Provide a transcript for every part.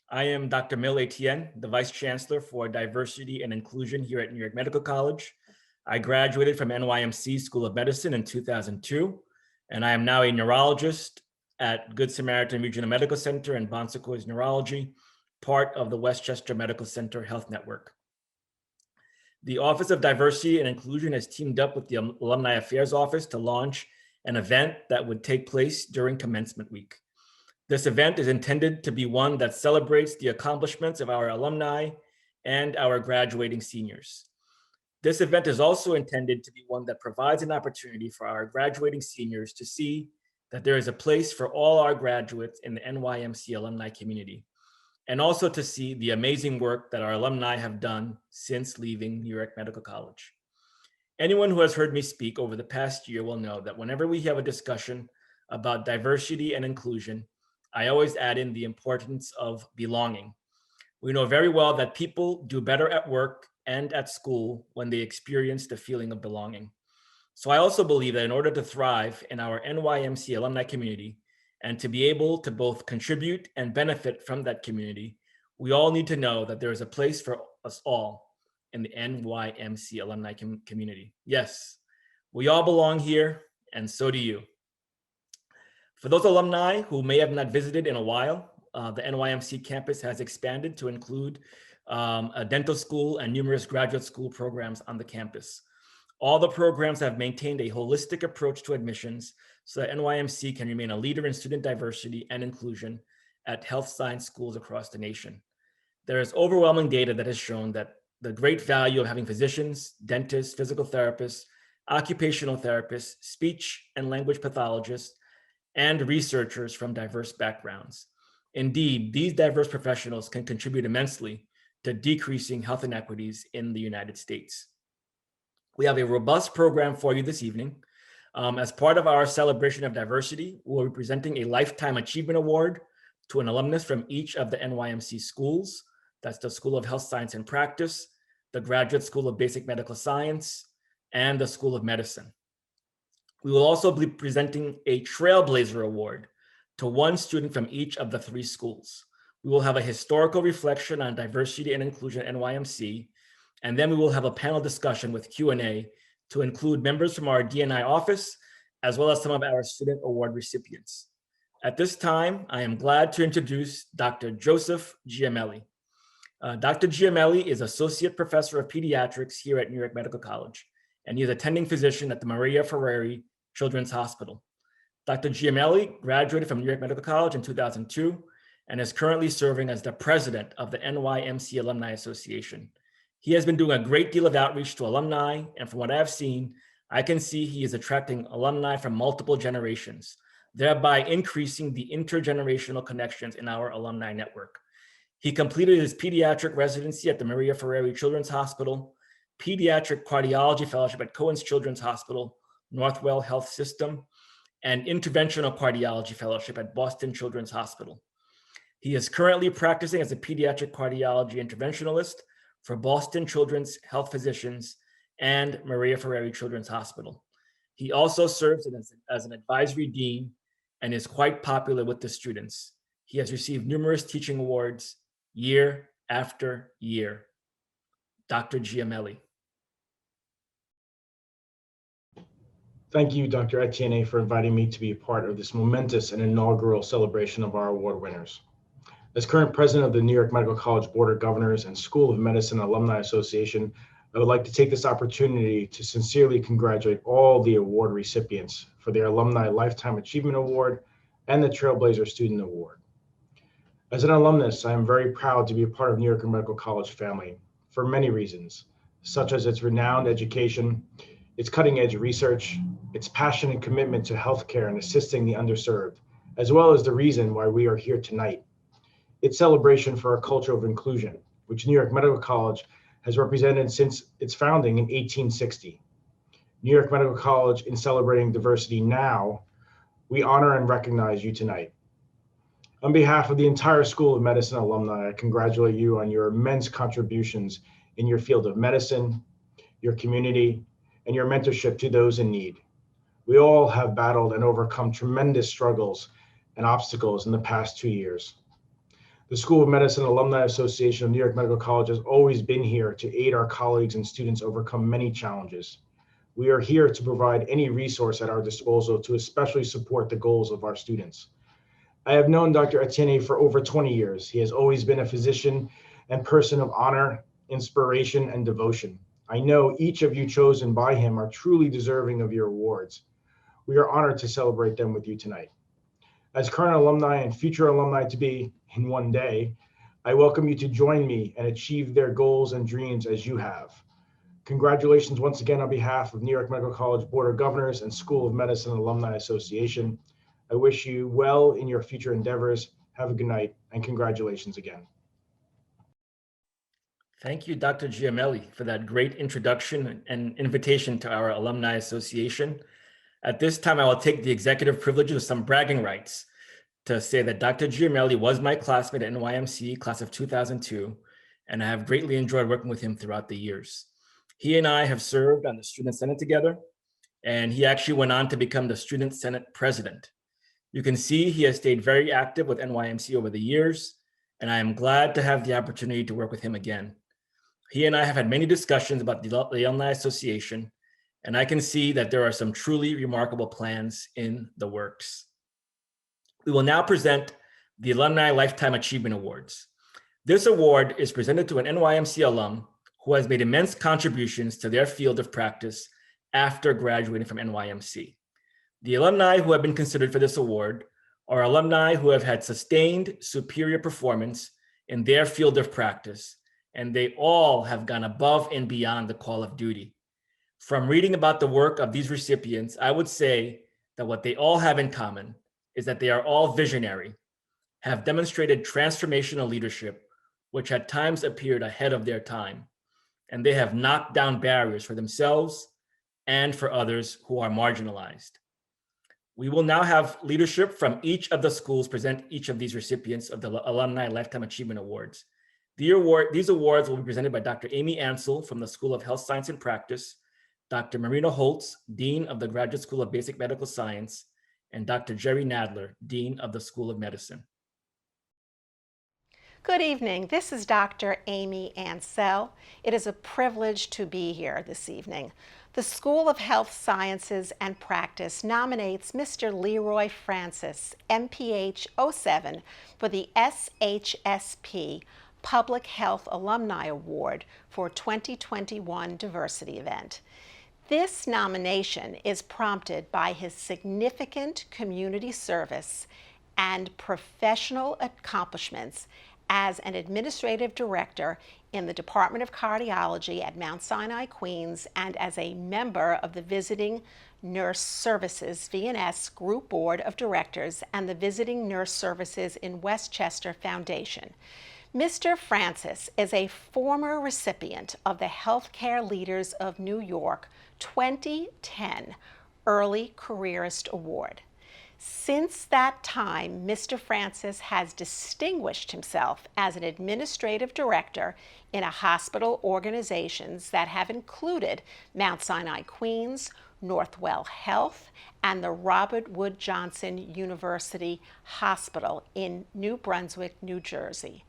I am Dr. Mill Etienne, the Vice Chancellor for Diversity and Inclusion here at New York Medical College. I graduated from NYMC School of Medicine in 2002, and I am now a neurologist at Good Samaritan Regional Medical Center and Bon Secours Neurology, part of the Westchester Medical Center Health Network. The Office of Diversity and Inclusion has teamed up with the Alumni Affairs Office to launch an event that would take place during commencement week. This event is intended to be one that celebrates the accomplishments of our alumni and our graduating seniors. This event is also intended to be one that provides an opportunity for our graduating seniors to see that there is a place for all our graduates in the NYMC alumni community, and also to see the amazing work that our alumni have done since leaving New York Medical College. Anyone who has heard me speak over the past year will know that whenever we have a discussion about diversity and inclusion, I always add in the importance of belonging. We know very well that people do better at work and at school when they experience the feeling of belonging. So I also believe that in order to thrive in our NYMC alumni community and to be able to both contribute and benefit from that community, we all need to know that there is a place for us all in the NYMC alumni community. Yes, we all belong here, and so do you. For those alumni who may have not visited in a while, the NYMC campus has expanded to include a dental school and numerous graduate school programs on the campus. All the programs have maintained a holistic approach to admissions so that NYMC can remain a leader in student diversity and inclusion at health science schools across the nation. There is overwhelming data that has shown that the great value of having physicians, dentists, physical therapists, occupational therapists, speech and language pathologists, and researchers from diverse backgrounds. Indeed, these diverse professionals can contribute immensely to decreasing health inequities in the United States. We have a robust program for you this evening. As part of our celebration of diversity, we'll be presenting a Lifetime Achievement Award to an alumnus from each of the NYMC schools. That's the School of Health Science and Practice, the Graduate School of Basic Medical Science, and the School of Medicine. We will also be presenting a Trailblazer Award to one student from each of the 3 schools. We will have a historical reflection on diversity and inclusion at NYMC, and then we will have a panel discussion with Q&A to include members from our D&I office, as well as some of our student award recipients. At this time, I am glad to introduce Dr. Joseph Giamelli. Dr. Giamelli is Associate Professor of Pediatrics here at New York Medical College, and he is attending physician at the Maria Ferrari Children's Hospital. Dr. Giamelli graduated from New York Medical College in 2002 and is currently serving as the president of the NYMC Alumni Association. He has been doing a great deal of outreach to alumni, and from what I have seen, I can see he is attracting alumni from multiple generations, thereby increasing the intergenerational connections in our alumni network. He completed his pediatric residency at the Maria Ferrari Children's Hospital, pediatric cardiology fellowship at Cohen's Children's Hospital, Northwell Health System, and interventional cardiology fellowship at Boston Children's Hospital. He is currently practicing as a pediatric cardiology interventionalist for Boston Children's Health Physicians and Maria Ferrari Children's Hospital. He also serves as an advisory dean and is quite popular with the students. He has received numerous teaching awards year after year. Dr. Giamelli. Thank you, Dr. Etienne, for inviting me to be a part of this momentous and inaugural celebration of our award winners. As current president of the New York Medical College Board of Governors and School of Medicine Alumni Association, I would like to take this opportunity to sincerely congratulate all the award recipients for their Alumni Lifetime Achievement Award and the Trailblazer Student Award. As an alumnus, I am very proud to be a part of New York Medical College family for many reasons, such as its renowned education, its cutting-edge research, its passion and commitment to healthcare and assisting the underserved, as well as the reason why we are here tonight, its celebration for a culture of inclusion, which New York Medical College has represented since its founding in 1860. New York Medical College, in celebrating diversity now, we honor and recognize you tonight. On behalf of the entire School of Medicine alumni, I congratulate you on your immense contributions in your field of medicine, your community, and your mentorship to those in need. We all have battled and overcome tremendous struggles and obstacles in the past 2 years. The School of Medicine Alumni Association of New York Medical College has always been here to aid our colleagues and students overcome many challenges. We are here to provide any resource at our disposal to especially support the goals of our students. I have known Dr. Etienne for over 20 years. He has always been a physician and person of honor, inspiration, and devotion. I know each of you chosen by him are truly deserving of your awards. We are honored to celebrate them with you tonight. As current alumni and future alumni to be in one day, I welcome you to join me and achieve their goals and dreams as you have. Congratulations once again on behalf of New York Medical College Board of Governors and School of Medicine Alumni Association. I wish you well in your future endeavors. Have a good night and congratulations again. Thank you, Dr. Giamelli, for that great introduction and invitation to our Alumni Association. At this time, I will take the executive privilege of some bragging rights to say that Dr. Giamelli was my classmate at NYMC, class of 2002, and I have greatly enjoyed working with him throughout the years. He and I have served on the Student Senate together, and he actually went on to become the Student Senate President. You can see he has stayed very active with NYMC over the years, and I am glad to have the opportunity to work with him again. He and I have had many discussions about the Alumni Association, and I can see that there are some truly remarkable plans in the works. We will now present the Alumni Lifetime Achievement Awards. This award is presented to an NYMC alum who has made immense contributions to their field of practice after graduating from NYMC. The alumni who have been considered for this award are alumni who have had sustained superior performance in their field of practice, and they all have gone above and beyond the call of duty. From reading about the work of these recipients, I would say that what they all have in common is that they are all visionary, have demonstrated transformational leadership, which at times appeared ahead of their time, and they have knocked down barriers for themselves and for others who are marginalized. We will now have leadership from each of the schools present each of these recipients of the Alumni Lifetime Achievement Awards. These awards will be presented by Dr. Amy Ansel from the School of Health Science and Practice, Dr. Marina Holtz, Dean of the Graduate School of Basic Medical Science, and Dr. Jerry Nadler, Dean of the School of Medicine. Good evening. This is Dr. Amy Ansel. It is a privilege to be here this evening. The School of Health Sciences and Practice nominates Mr. Leroy Francis, M.P.H. 07, for the SHSP Public Health Alumni Award for 2021 Diversity Event. This nomination is prompted by his significant community service and professional accomplishments as an administrative director in the Department of Cardiology at Mount Sinai, Queens, and as a member of the Visiting Nurse Services VNS Group Board of Directors and the Visiting Nurse Services in Westchester Foundation. Mr. Francis is a former recipient of the Healthcare Leaders of New York 2010 Early Careerist Award. Since that time, Mr. Francis has distinguished himself as an administrative director in hospital organizations that have included Mount Sinai, Queens, Northwell Health, and the Robert Wood Johnson University Hospital in New Brunswick, New Jersey.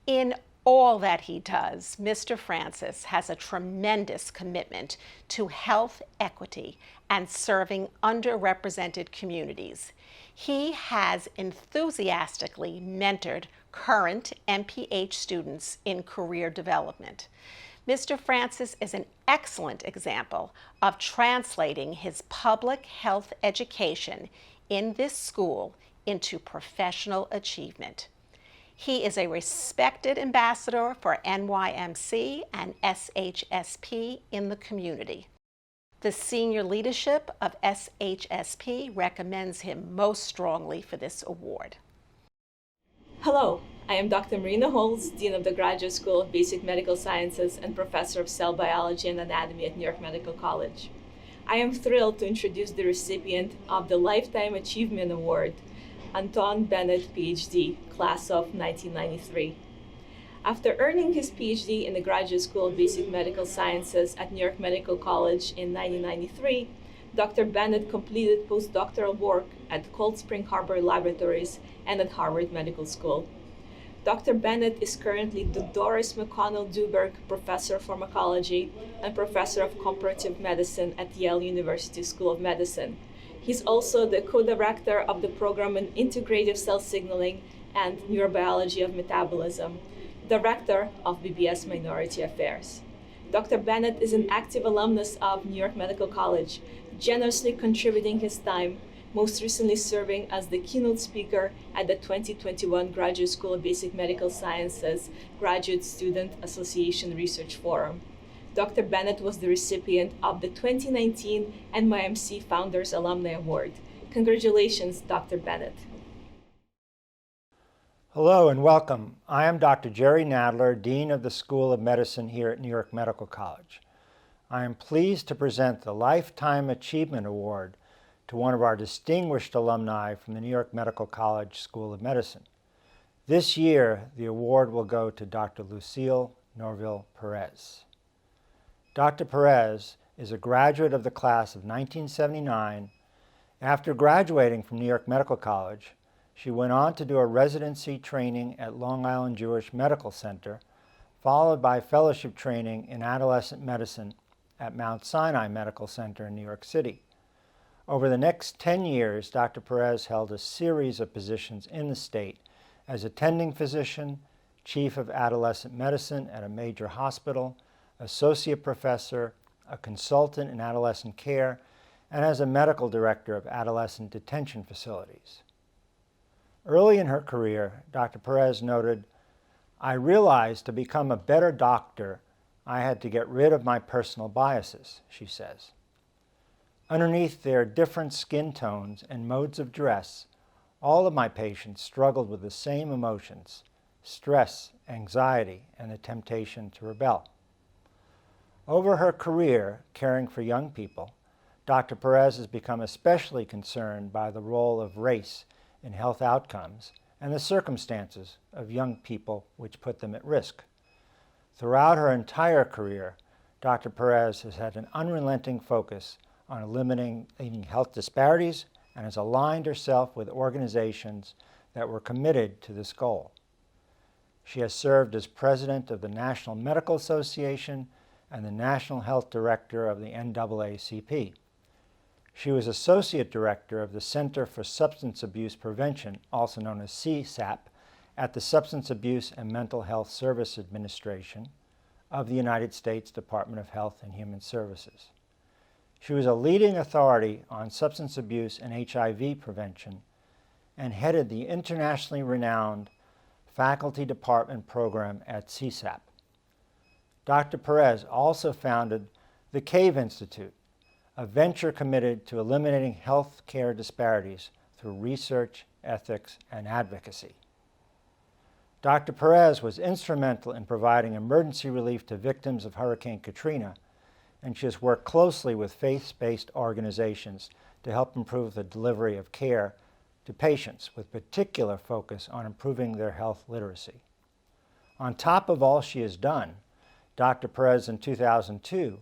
In all that he does, Mr. Francis has a tremendous commitment to health equity and serving underrepresented communities. He has enthusiastically mentored current M.P.H students in career development. Mr. Francis is an excellent example of translating his public health education in this school into professional achievement. He is a respected ambassador for NYMC and SHSP in the community. The senior leadership of SHSP recommends him most strongly for this award. Hello, I am Dr. Marina Holtz, Dean of the Graduate School of Basic Medical Sciences and Professor of Cell Biology and Anatomy at New York Medical College. I am thrilled to introduce the recipient of the Lifetime Achievement Award, Anton Bennett, PhD, class of 1993. After earning his PhD in the Graduate School of Basic Medical Sciences at New York Medical College in 1993, Dr. Bennett completed postdoctoral work at Cold Spring Harbor Laboratories and at Harvard Medical School. Dr. Bennett is currently the Doris McConnell Duberg Professor of Pharmacology and Professor of Comparative Medicine at Yale University School of Medicine. He's also the co-director of the program in Integrative Cell Signaling and Neurobiology of Metabolism, Director of BBS Minority Affairs. Dr. Bennett is an active alumnus of New York Medical College, generously contributing his time, most recently serving as the keynote speaker at the 2021 Graduate School of Basic Medical Sciences Graduate Student Association Research Forum. Dr. Bennett was the recipient of the 2019 NYMC Founders Alumni Award. Congratulations, Dr. Bennett. Hello and welcome. I am Dr. Jerry Nadler, Dean of the School of Medicine here at New York Medical College. I am pleased to present the Lifetime Achievement Award to one of our distinguished alumni from the New York Medical College School of Medicine. This year, the award will go to Dr. Lucille Norville-Perez. Dr. Perez is a graduate of the class of 1979. After graduating from New York Medical College, she went on to do a residency training at Long Island Jewish Medical Center, followed by fellowship training in adolescent medicine at Mount Sinai Medical Center in New York City. Over the next 10 years, Dr. Perez held a series of positions in the state as attending physician, chief of adolescent medicine at a major hospital, associate professor, a consultant in adolescent care, and as a medical director of adolescent detention facilities. Early in her career, Dr. Perez noted, "I realized to become a better doctor, I had to get rid of my personal biases," she says. Underneath their different skin tones and modes of dress, all of my patients struggled with the same emotions: stress, anxiety, and the temptation to rebel. Over her career caring for young people, Dr. Perez has become especially concerned by the role of race in health outcomes and the circumstances of young people which put them at risk. Throughout her entire career, Dr. Perez has had an unrelenting focus on eliminating health disparities and has aligned herself with organizations that were committed to this goal. She has served as president of the National Medical Association and the National Health Director of the NAACP. She was associate director of the Center for Substance Abuse Prevention, also known as CSAP, at the Substance Abuse and Mental Health Service Administration of the United States Department of Health and Human Services. She was a leading authority on substance abuse and HIV prevention and headed the internationally renowned faculty department program at CSAP. Dr. Perez also founded the CAVE Institute, a venture committed to eliminating health care disparities through research, ethics, and advocacy. Dr. Perez was instrumental in providing emergency relief to victims of Hurricane Katrina, and she has worked closely with faith-based organizations to help improve the delivery of care to patients, with particular focus on improving their health literacy. On top of all she has done, Dr. Perez in 2002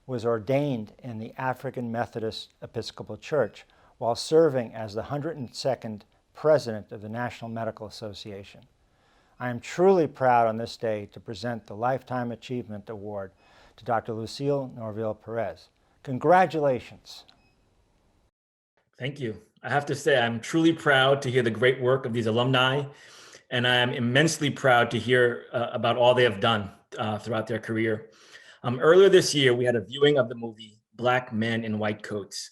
was ordained in the African Methodist Episcopal Church while serving as the 102nd President of the National Medical Association. I am truly proud on this day to present the Lifetime Achievement Award to Dr. Lucille Norville-Perez. Congratulations. Thank you. I have to say, I'm truly proud to hear the great work of these alumni, and I am immensely proud to hear about all they have done throughout their career. Earlier this year, we had a viewing of the movie Black Men in White Coats.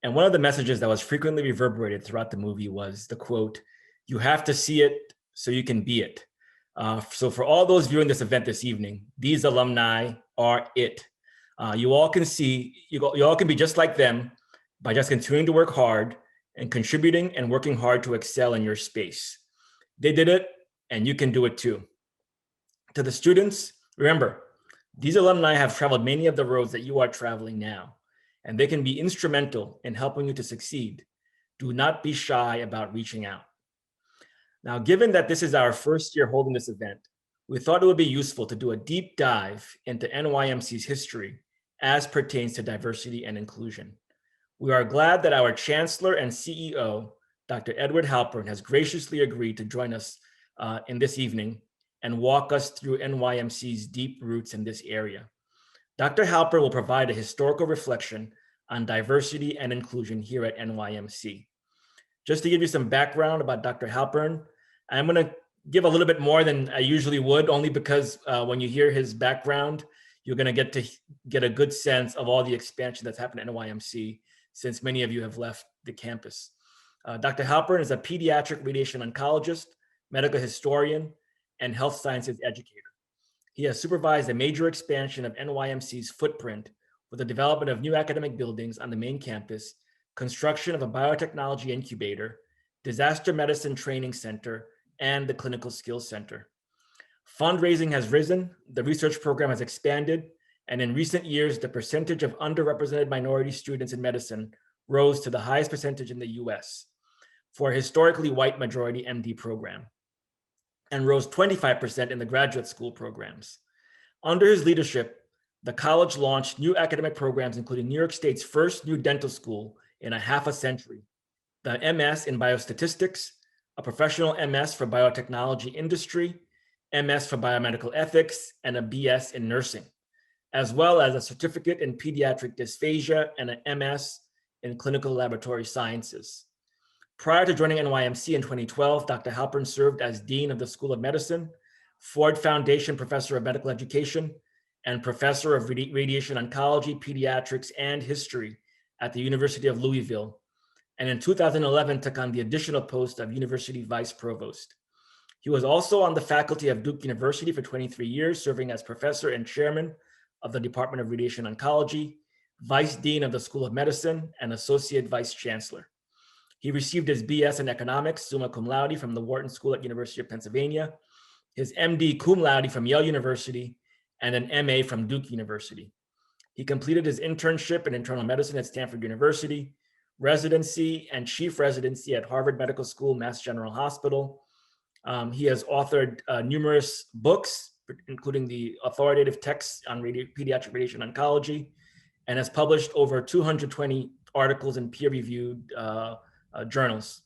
And one of the messages that was frequently reverberated throughout the movie was the quote, "You have to see it so you can be it." So for all those viewing this event this evening, these alumni are it. You all can see, you all can be just like them by just continuing to work hard and contributing and working hard to excel in your space. They did it, and you can do it too. To the students, remember, these alumni have traveled many of the roads that you are traveling now, and they can be instrumental in helping you to succeed. Do not be shy about reaching out. Now, given that this is our first year holding this event, we thought it would be useful to do a deep dive into NYMC's history as pertains to diversity and inclusion. We are glad that our Chancellor and CEO, Dr. Edward Halpern, has graciously agreed to join us in this evening and walk us through NYMC's deep roots in this area. Dr. Halpern will provide a historical reflection on diversity and inclusion here at NYMC. Just to give you some background about Dr. Halpern, I'm going to give a little bit more than I usually would, only because when you hear his background, you're going to get a good sense of all the expansion that's happened at NYMC since many of you have left the campus. Dr. Halpern is a pediatric radiation oncologist, medical historian, and health sciences educator. He has supervised a major expansion of NYMC's footprint with the development of new academic buildings on the main campus, construction of a biotechnology incubator, disaster medicine training center, and the Clinical Skills Center. Fundraising has risen, the research program has expanded, and in recent years, the percentage of underrepresented minority students in medicine rose to the highest percentage in the US for a historically white majority MD program, and rose 25% in the graduate school programs. Under his leadership, the college launched new academic programs, including New York State's first new dental school in a half a century, the MS in biostatistics, a professional MS for biotechnology industry, MS for biomedical ethics, and a BS in nursing, as well as a certificate in pediatric dysphagia and an MS in clinical laboratory sciences. Prior to joining NYMC in 2012, Dr. Halpern served as Dean of the School of Medicine, Ford Foundation Professor of Medical Education, and Professor of Radiation Oncology, Pediatrics, and History at the University of Louisville, and in 2011 took on the additional post of University Vice Provost. He was also on the faculty of Duke University for 23 years, serving as professor and chairman of the Department of Radiation Oncology, vice dean of the School of Medicine, and associate vice chancellor. He received his BS in economics, summa cum laude, from the Wharton School at University of Pennsylvania, his MD cum laude from Yale University, and an MA from Duke University. He completed his internship in internal medicine at Stanford University, residency and chief residency at Harvard Medical School, Mass General Hospital. He has authored numerous books, including the authoritative texts on pediatric radiation oncology, and has published over 220 articles in peer-reviewed journals.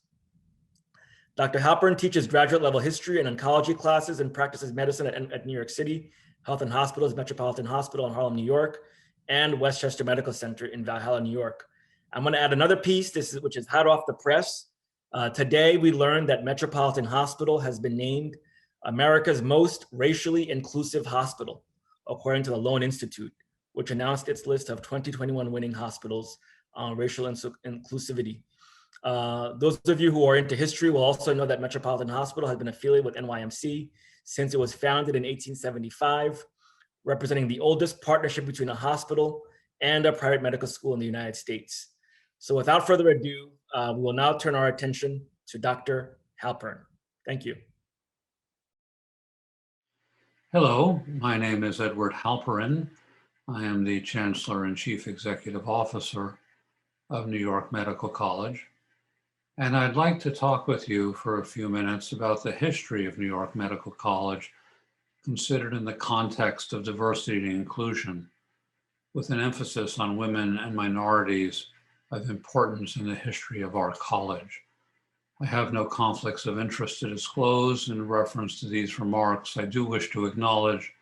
Dr. Halpern teaches graduate level history and oncology classes and practices medicine at New York City Health and Hospitals, Metropolitan Hospital in Harlem, New York, and Westchester Medical Center in Valhalla, New York. I'm going to add another piece, which is hot off the press. Today, we learned that Metropolitan Hospital has been named America's most racially inclusive hospital, according to the Loan Institute, which announced its list of 2021 winning hospitals on racial inclusivity. Those of you who are into history will also know that Metropolitan Hospital has been affiliated with NYMC since it was founded in 1875, representing the oldest partnership between a hospital and a private medical school in the United States. So without further ado, we will now turn our attention to Dr. Halpern. Thank you. Hello, my name is Edward Halpern. I am the Chancellor and Chief Executive Officer of New York Medical College. And I'd like to talk with you for a few minutes about the history of New York Medical College, considered in the context of diversity and inclusion, with an emphasis on women and minorities of importance in the history of our college. I have no conflicts of interest to disclose in reference to these remarks. I do wish to acknowledge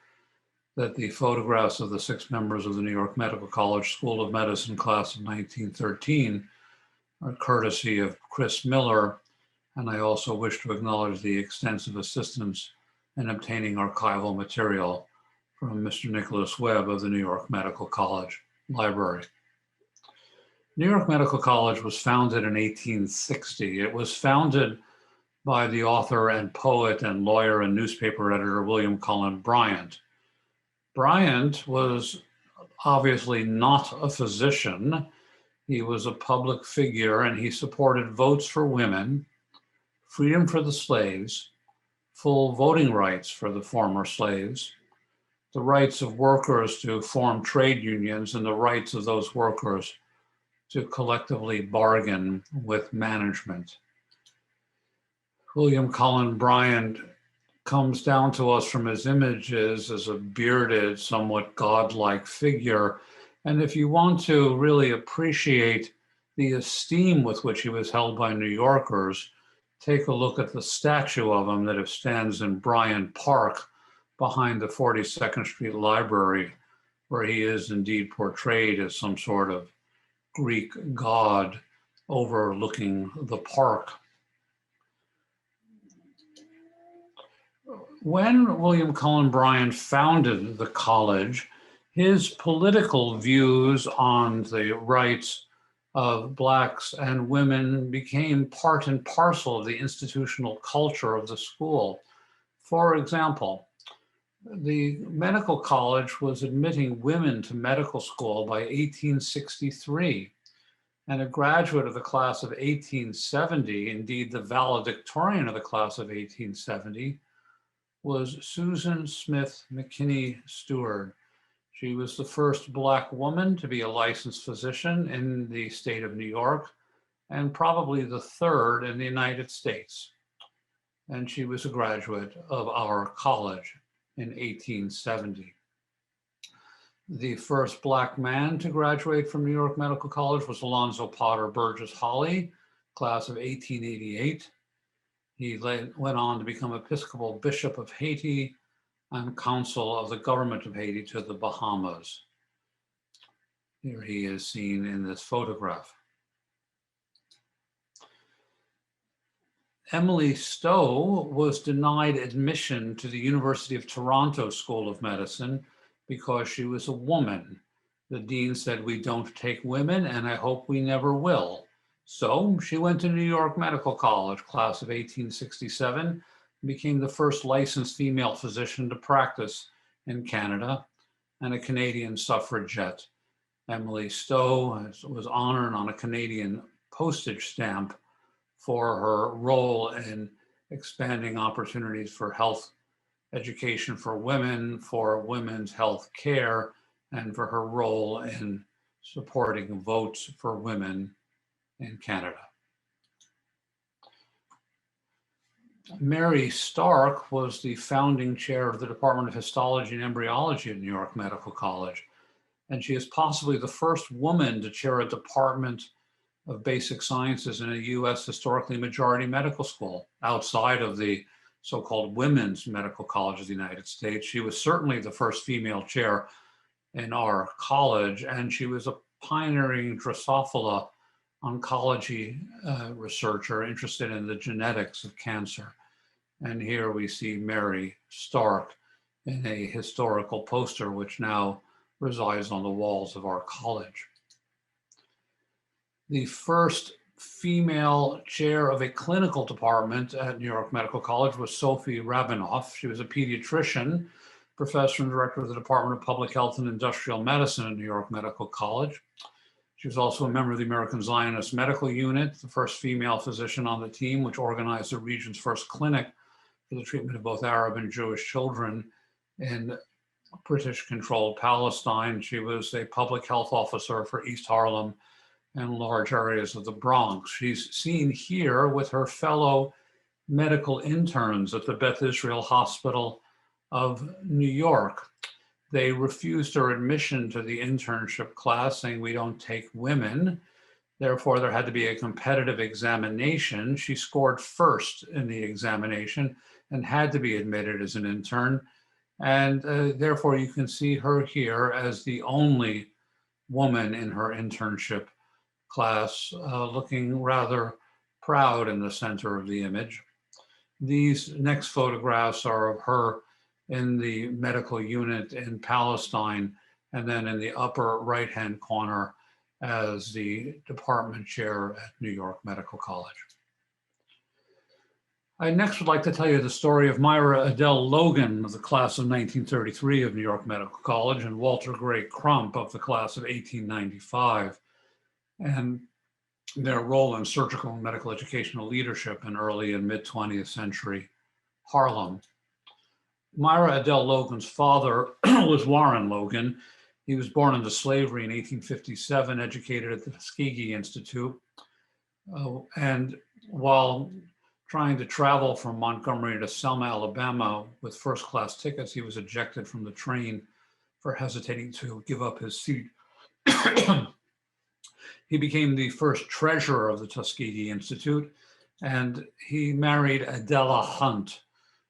that the photographs of the 6 members of the New York Medical College School of Medicine class of 1913 are courtesy of Chris Miller, and I also wish to acknowledge the extensive assistance in obtaining archival material from Mr. Nicholas Webb of the New York Medical College Library. New York Medical College was founded in 1860. It was founded by the author and poet and lawyer and newspaper editor William Cullen Bryant. Bryant was obviously not a physician. He was a public figure, and he supported votes for women, freedom for the slaves, full voting rights for the former slaves, the rights of workers to form trade unions, and the rights of those workers to collectively bargain with management. William Cullen Bryant comes down to us from his images as a bearded, somewhat godlike figure. And if you want to really appreciate the esteem with which he was held by New Yorkers, take a look at the statue of him that stands in Bryant Park behind the 42nd Street Library, where he is indeed portrayed as some sort of Greek god overlooking the park. When William Cullen Bryant founded the college, his political views on the rights of Blacks and women became part and parcel of the institutional culture of the school. For example, the medical college was admitting women to medical school by 1863, and a graduate of the class of 1870, indeed the valedictorian of the class of 1870, was Susan Smith McKinney Stewart. She was the first Black woman to be a licensed physician in the state of New York, and probably the third in the United States. And she was a graduate of our college in 1870. The first Black man to graduate from New York Medical College was Alonzo Potter Burgess Holly, class of 1888. He went on to become Episcopal Bishop of Haiti and Consul of the Government of Haiti to the Bahamas. Here he is seen in this photograph. Emily Stowe was denied admission to the University of Toronto School of Medicine because she was a woman. The dean said, "We don't take women, and I hope we never will." So she went to New York Medical College, class of 1867, and became the first licensed female physician to practice in Canada and a Canadian suffragette. Emily Stowe was honored on a Canadian postage stamp for her role in expanding opportunities for health education for women, for women's health care, and for her role in supporting votes for women in Canada. Mary Stark was the founding chair of the Department of Histology and Embryology at New York Medical College, and she is possibly the first woman to chair a department of basic sciences in a US historically majority medical school outside of the so-called women's medical college of the United States. She was certainly the first female chair in our college, and she was a pioneering Drosophila oncology researcher interested in the genetics of cancer. And here we see Mary Stark in a historical poster, which now resides on the walls of our college. The first female chair of a clinical department at New York Medical College was Sophie Rabinoff. She was a pediatrician, professor and director of the Department of Public Health and Industrial Medicine at New York Medical College. She was also a member of the American Zionist Medical Unit, the first female physician on the team, which organized the region's first clinic for the treatment of both Arab and Jewish children in British-controlled Palestine. She was a public health officer for East Harlem and large areas of the Bronx. She's seen here with her fellow medical interns at the Beth Israel Hospital of New York. They refused her admission to the internship class, saying, "We don't take women." Therefore, there had to be a competitive examination. She scored first in the examination and had to be admitted as an intern. And therefore, you can see her here as the only woman in her internship class, looking rather proud in the center of the image. These next photographs are of her in the medical unit in Palestine, and then in the upper right-hand corner as the department chair at New York Medical College. I next would like to tell you the story of Myra Adele Logan of the class of 1933 of New York Medical College and Walter Gray Crump of the class of 1895. And their role in surgical and medical educational leadership in early and mid-20th century Harlem. Myra Adele Logan's father was Warren Logan. He was born into slavery in 1857, educated at the Tuskegee Institute. And while trying to travel from Montgomery to Selma, Alabama with first-class tickets, he was ejected from the train for hesitating to give up his seat. He became the first treasurer of the Tuskegee Institute And he married Adela Hunt,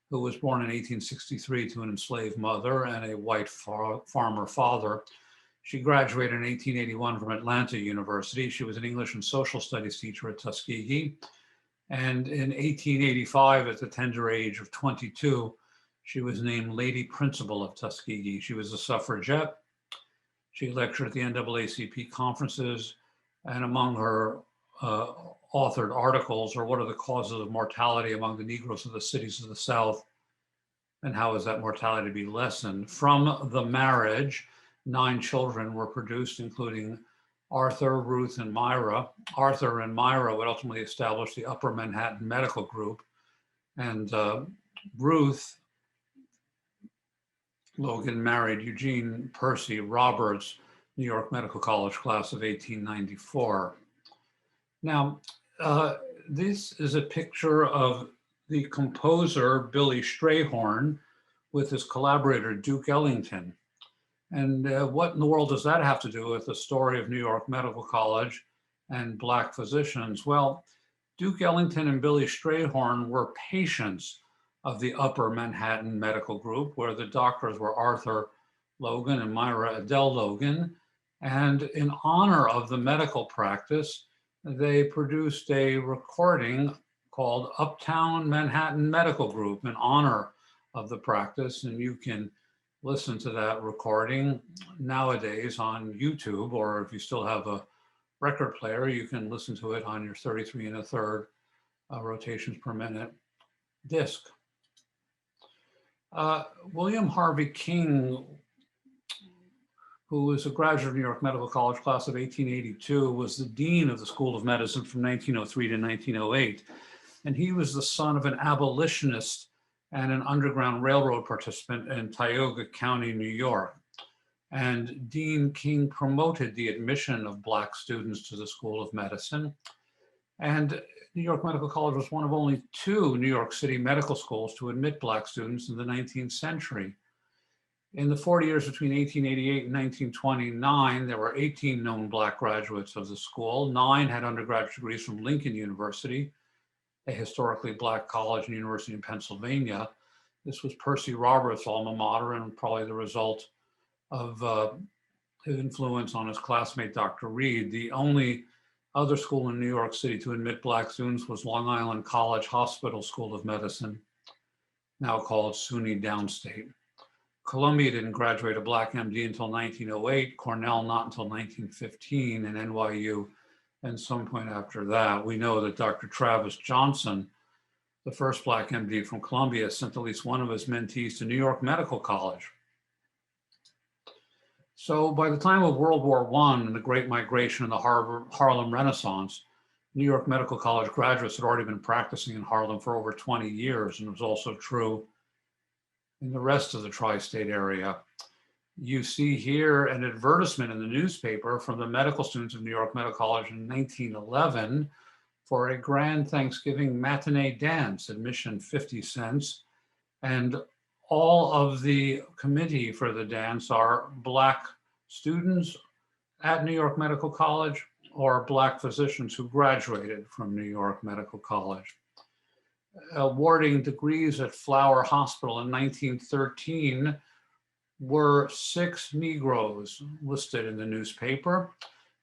who was born in 1863 to an enslaved mother and a white farmer father. She graduated in 1881 from Atlanta University. She was an English and social studies teacher at Tuskegee. And in 1885, at the tender age of 22, she was named Lady Principal of Tuskegee. She was a suffragette. She lectured at the NAACP conferences, and among her authored articles are what are the causes of mortality among the Negroes of the cities of the South, and how is that mortality to be lessened? From the marriage, 9 children were produced, including Arthur, Ruth, and Myra. Arthur and Myra would ultimately establish the Upper Manhattan Medical Group, and Ruth Logan married Eugene Percy Roberts, New York Medical College class of 1894. Now, this is a picture of the composer Billy Strayhorn with his collaborator Duke Ellington. And what in the world does that have to do with the story of New York Medical College and Black physicians? Well, Duke Ellington and Billy Strayhorn were patients of the Upper Manhattan Medical Group, where the doctors were Arthur Logan and Myra Adele Logan. And in honor of the medical practice, they produced a recording called Uptown Manhattan Medical Group in honor of the practice. And you can listen to that recording nowadays on YouTube, or if you still have a record player, you can listen to it on your 33 1/3 rotations per minute disc. William Harvey King, who was a graduate of New York Medical College class of 1882, was the dean of the School of Medicine from 1903 to 1908. And he was the son of an abolitionist and an Underground Railroad participant in Tioga County, New York. And Dean King promoted the admission of Black students to the School of Medicine. And New York Medical College was one of only 2 New York City medical schools to admit Black students in the 19th century. In the 40 years between 1888 and 1929, there were 18 known Black graduates of the school. 9 had undergraduate degrees from Lincoln University, a historically Black college and university in Pennsylvania. This was Percy Roberts' alma mater, and probably the result of his influence on his classmate, Dr. Reed. The only other school in New York City to admit Black students was Long Island College Hospital School of Medicine, now called SUNY Downstate. Columbia didn't graduate a Black MD until 1908, Cornell not until 1915, and NYU and some point after that. We know that Dr. Travis Johnson, the first Black MD from Columbia, sent at least one of his mentees to New York Medical College. So by the time of World War I and the Great Migration and the Harlem Renaissance, New York Medical College graduates had already been practicing in Harlem for over 20 years, and it was also true in the rest of the tri-state area. You see here an advertisement in the newspaper from the medical students of New York Medical College in 1911 for a grand Thanksgiving matinee dance, admission 50 cents. And all of the committee for the dance are Black students at New York Medical College or Black physicians who graduated from New York Medical College. Awarding degrees at Flower Hospital in 1913 were 6 Negroes listed in the newspaper.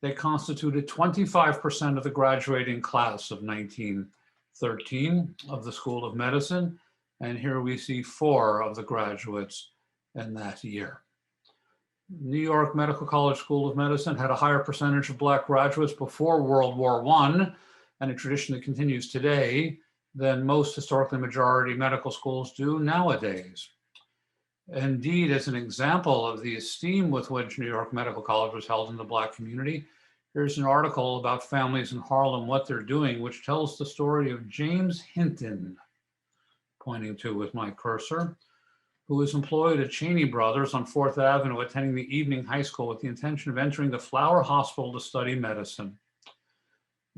They constituted 25% of the graduating class of 1913 of the School of Medicine. And here we see 4 of the graduates in that year. New York Medical College School of Medicine had a higher percentage of Black graduates before World War I, and a tradition that continues today, than most historically majority medical schools do nowadays. Indeed, as an example of the esteem with which New York Medical College was held in the Black community, here's an article about families in Harlem, what they're doing, which tells the story of James Hinton, pointing to with my cursor, who was employed at Cheney Brothers on 4th Avenue, attending the evening high school with the intention of entering the Flower Hospital to study medicine.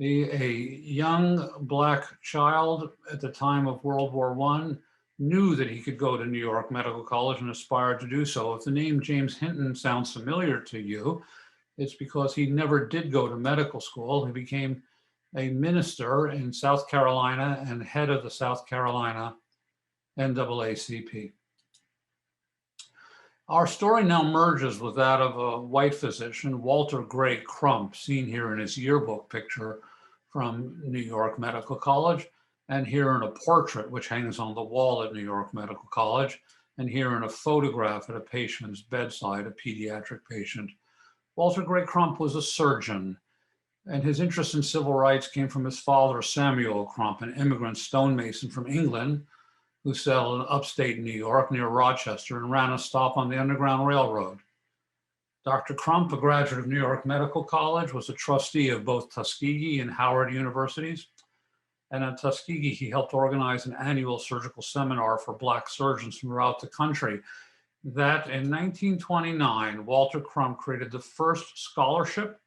A young Black child at the time of World War I knew that he could go to New York Medical College and aspired to do so. If the name James Hinton sounds familiar to you, it's because he never did go to medical school. He became a minister in South Carolina and head of the South Carolina NAACP. Our story now merges with that of a white physician, Walter Gray Crump, seen here in his yearbook picture from New York Medical College, and here in a portrait which hangs on the wall at New York Medical College, and here in a photograph at a patient's bedside, a pediatric patient. Walter Gray Crump was a surgeon, and his interest in civil rights came from his father, Samuel Crump, an immigrant stonemason from England, who settled in upstate New York near Rochester and ran a stop on the Underground Railroad. Dr. Crump, a graduate of New York Medical College, was a trustee of both Tuskegee and Howard universities. And at Tuskegee, he helped organize an annual surgical seminar for Black surgeons from throughout the country. That in 1929, Walter Crump created the first scholarship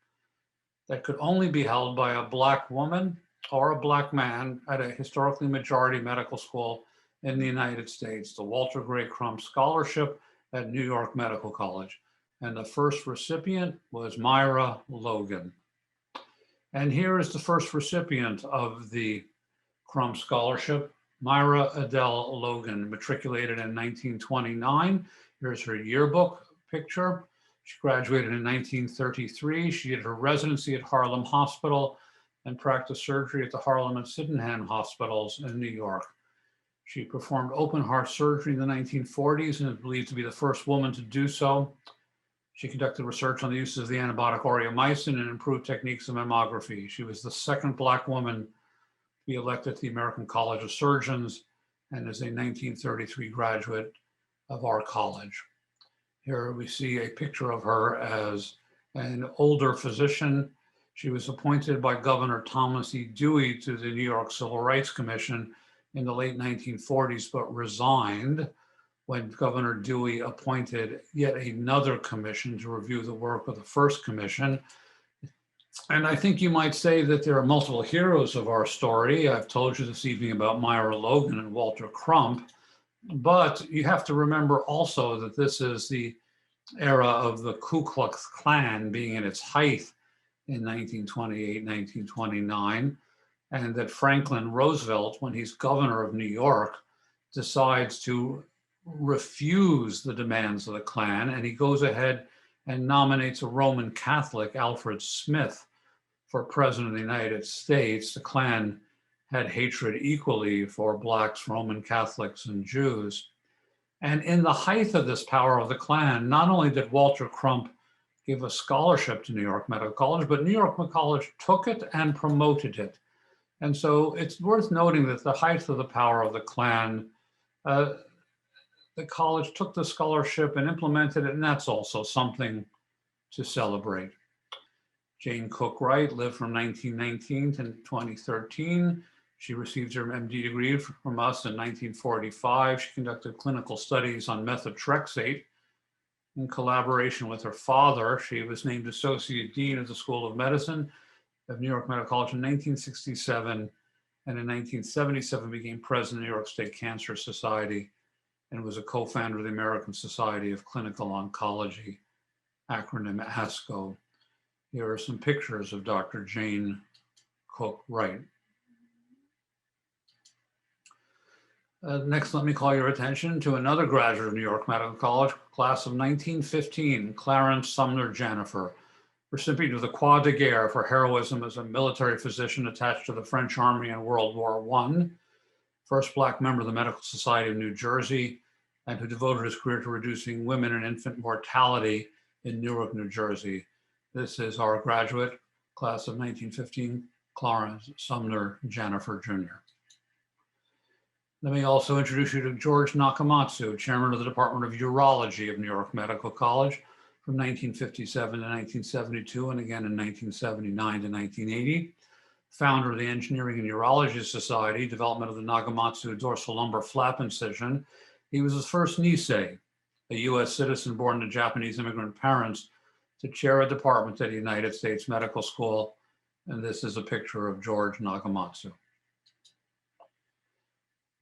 that could only be held by a Black woman or a Black man at a historically majority medical school in the United States, the Walter Gray Crump Scholarship at New York Medical College. And the first recipient was Myra Logan. And here is the first recipient of the Crump Scholarship, Myra Adele Logan, matriculated in 1929. Here's her yearbook picture. She graduated in 1933. She did her residency at Harlem Hospital and practiced surgery at the Harlem and Sydenham hospitals in New York. She performed open heart surgery in the 1940s and is believed to be the first woman to do so. She conducted research on the uses of the antibiotic aureomycin and improved techniques of mammography. She was the second Black woman to be elected to the American College of Surgeons and is a 1933 graduate of our college. Here we see a picture of her as an older physician. She was appointed by Governor Thomas E. Dewey to the New York Civil Rights Commission in the late 1940s, but resigned when Governor Dewey appointed yet another commission to review the work of the first commission. And I think you might say that there are multiple heroes of our story. I've told you this evening about Myra Logan and Walter Crump, but you have to remember also that this is the era of the Ku Klux Klan being in its height in 1928, 1929, and that Franklin Roosevelt, when he's governor of New York, decides to refuse the demands of the Klan, and he goes ahead and nominates a Roman Catholic, Alfred Smith, for president of the United States. The Klan had hatred equally for Blacks, Roman Catholics, and Jews. And in the height of this power of the Klan, not only did Walter Crump give a scholarship to New York Medical College, but New York Medical College took it and promoted it. And so it's worth noting that the height of the power of the Klan, the college took the scholarship and implemented it, and that's also something to celebrate. Jane Cook Wright lived from 1919 to 2013. She received her MD degree from us in 1945. She conducted clinical studies on methotrexate. In collaboration with her father, she was named Associate Dean of the School of Medicine of New York Medical College in 1967, and in 1977 became president of the New York State Cancer Society and was a co-founder of the American Society of Clinical Oncology, acronym ASCO. Here are some pictures of Dr. Jane Cook Wright. Next, let me call your attention to another graduate of New York Medical College, class of 1915, Clarence Sumner Jennifer, recipient of the Croix de Guerre for heroism as a military physician attached to the French Army in World War I, first Black member of the Medical Society of New Jersey, and who devoted his career to reducing women and infant mortality in Newark, New Jersey. This is our graduate, class of 1915, Clarence Sumner Jennifer, Jr. Let me also introduce you to George Nakamatsu, chairman of the Department of Urology of New York Medical College from 1957 to 1972, and again in 1979 to 1980. Founder of the Engineering and Urology Society, development of the Nakamatsu dorsal lumbar flap incision. He was the first Nisei, a US citizen born to Japanese immigrant parents, to chair a department at the United States Medical School. And this is a picture of George Nakamatsu.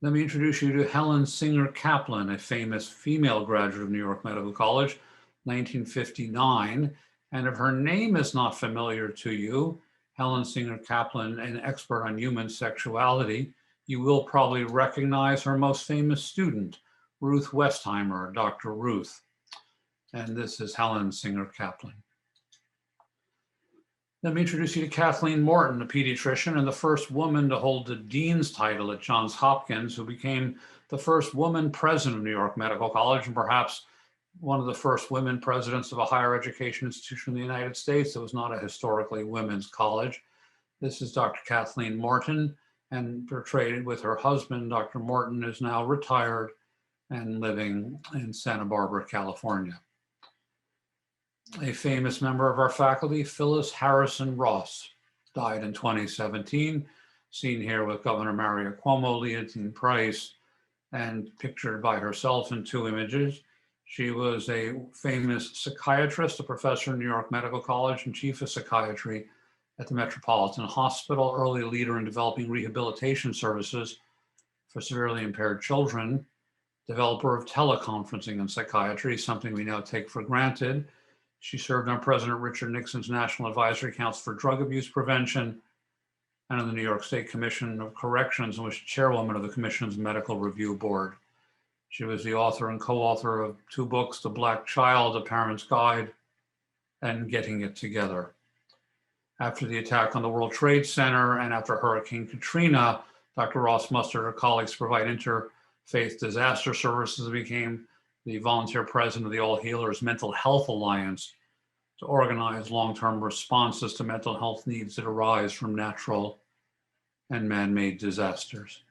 Let me introduce you to Helen Singer Kaplan, a famous female graduate of New York Medical College, 1959. And if her name is not familiar to you, Helen Singer Kaplan, an expert on human sexuality, you will probably recognize her most famous student, Ruth Westheimer, Dr. Ruth. And this is Helen Singer Kaplan. Let me introduce you to Kathleen Morton, a pediatrician and the first woman to hold the dean's title at Johns Hopkins, who became the first woman president of New York Medical College and perhaps one of the first women presidents of a higher education institution in the United States that was not a historically women's college. This is Dr. Kathleen Morton, and portrayed with her husband. Dr. Morton is now retired and living in Santa Barbara, California. A famous member of our faculty, Phyllis Harrison Ross, died in 2017, seen here with Governor Mario Cuomo, Leontine Price, and pictured by herself in two images. She was a famous psychiatrist, a professor in New York Medical College and chief of psychiatry at the Metropolitan Hospital, early leader in developing rehabilitation services for severely impaired children, developer of teleconferencing in psychiatry, something we now take for granted. She served on President Richard Nixon's National Advisory Council for Drug Abuse Prevention and on the New York State Commission of Corrections, and was chairwoman of the Commission's Medical Review Board. She was the author and co-author of two books, The Black Child, A Parent's Guide, and Getting It Together. After the attack on the World Trade Center and after Hurricane Katrina, Dr. Ross mustered her colleagues to provide interfaith disaster services and became the volunteer president of the All Healers Mental Health Alliance to organize long-term responses to mental health needs that arise from natural and man-made disasters.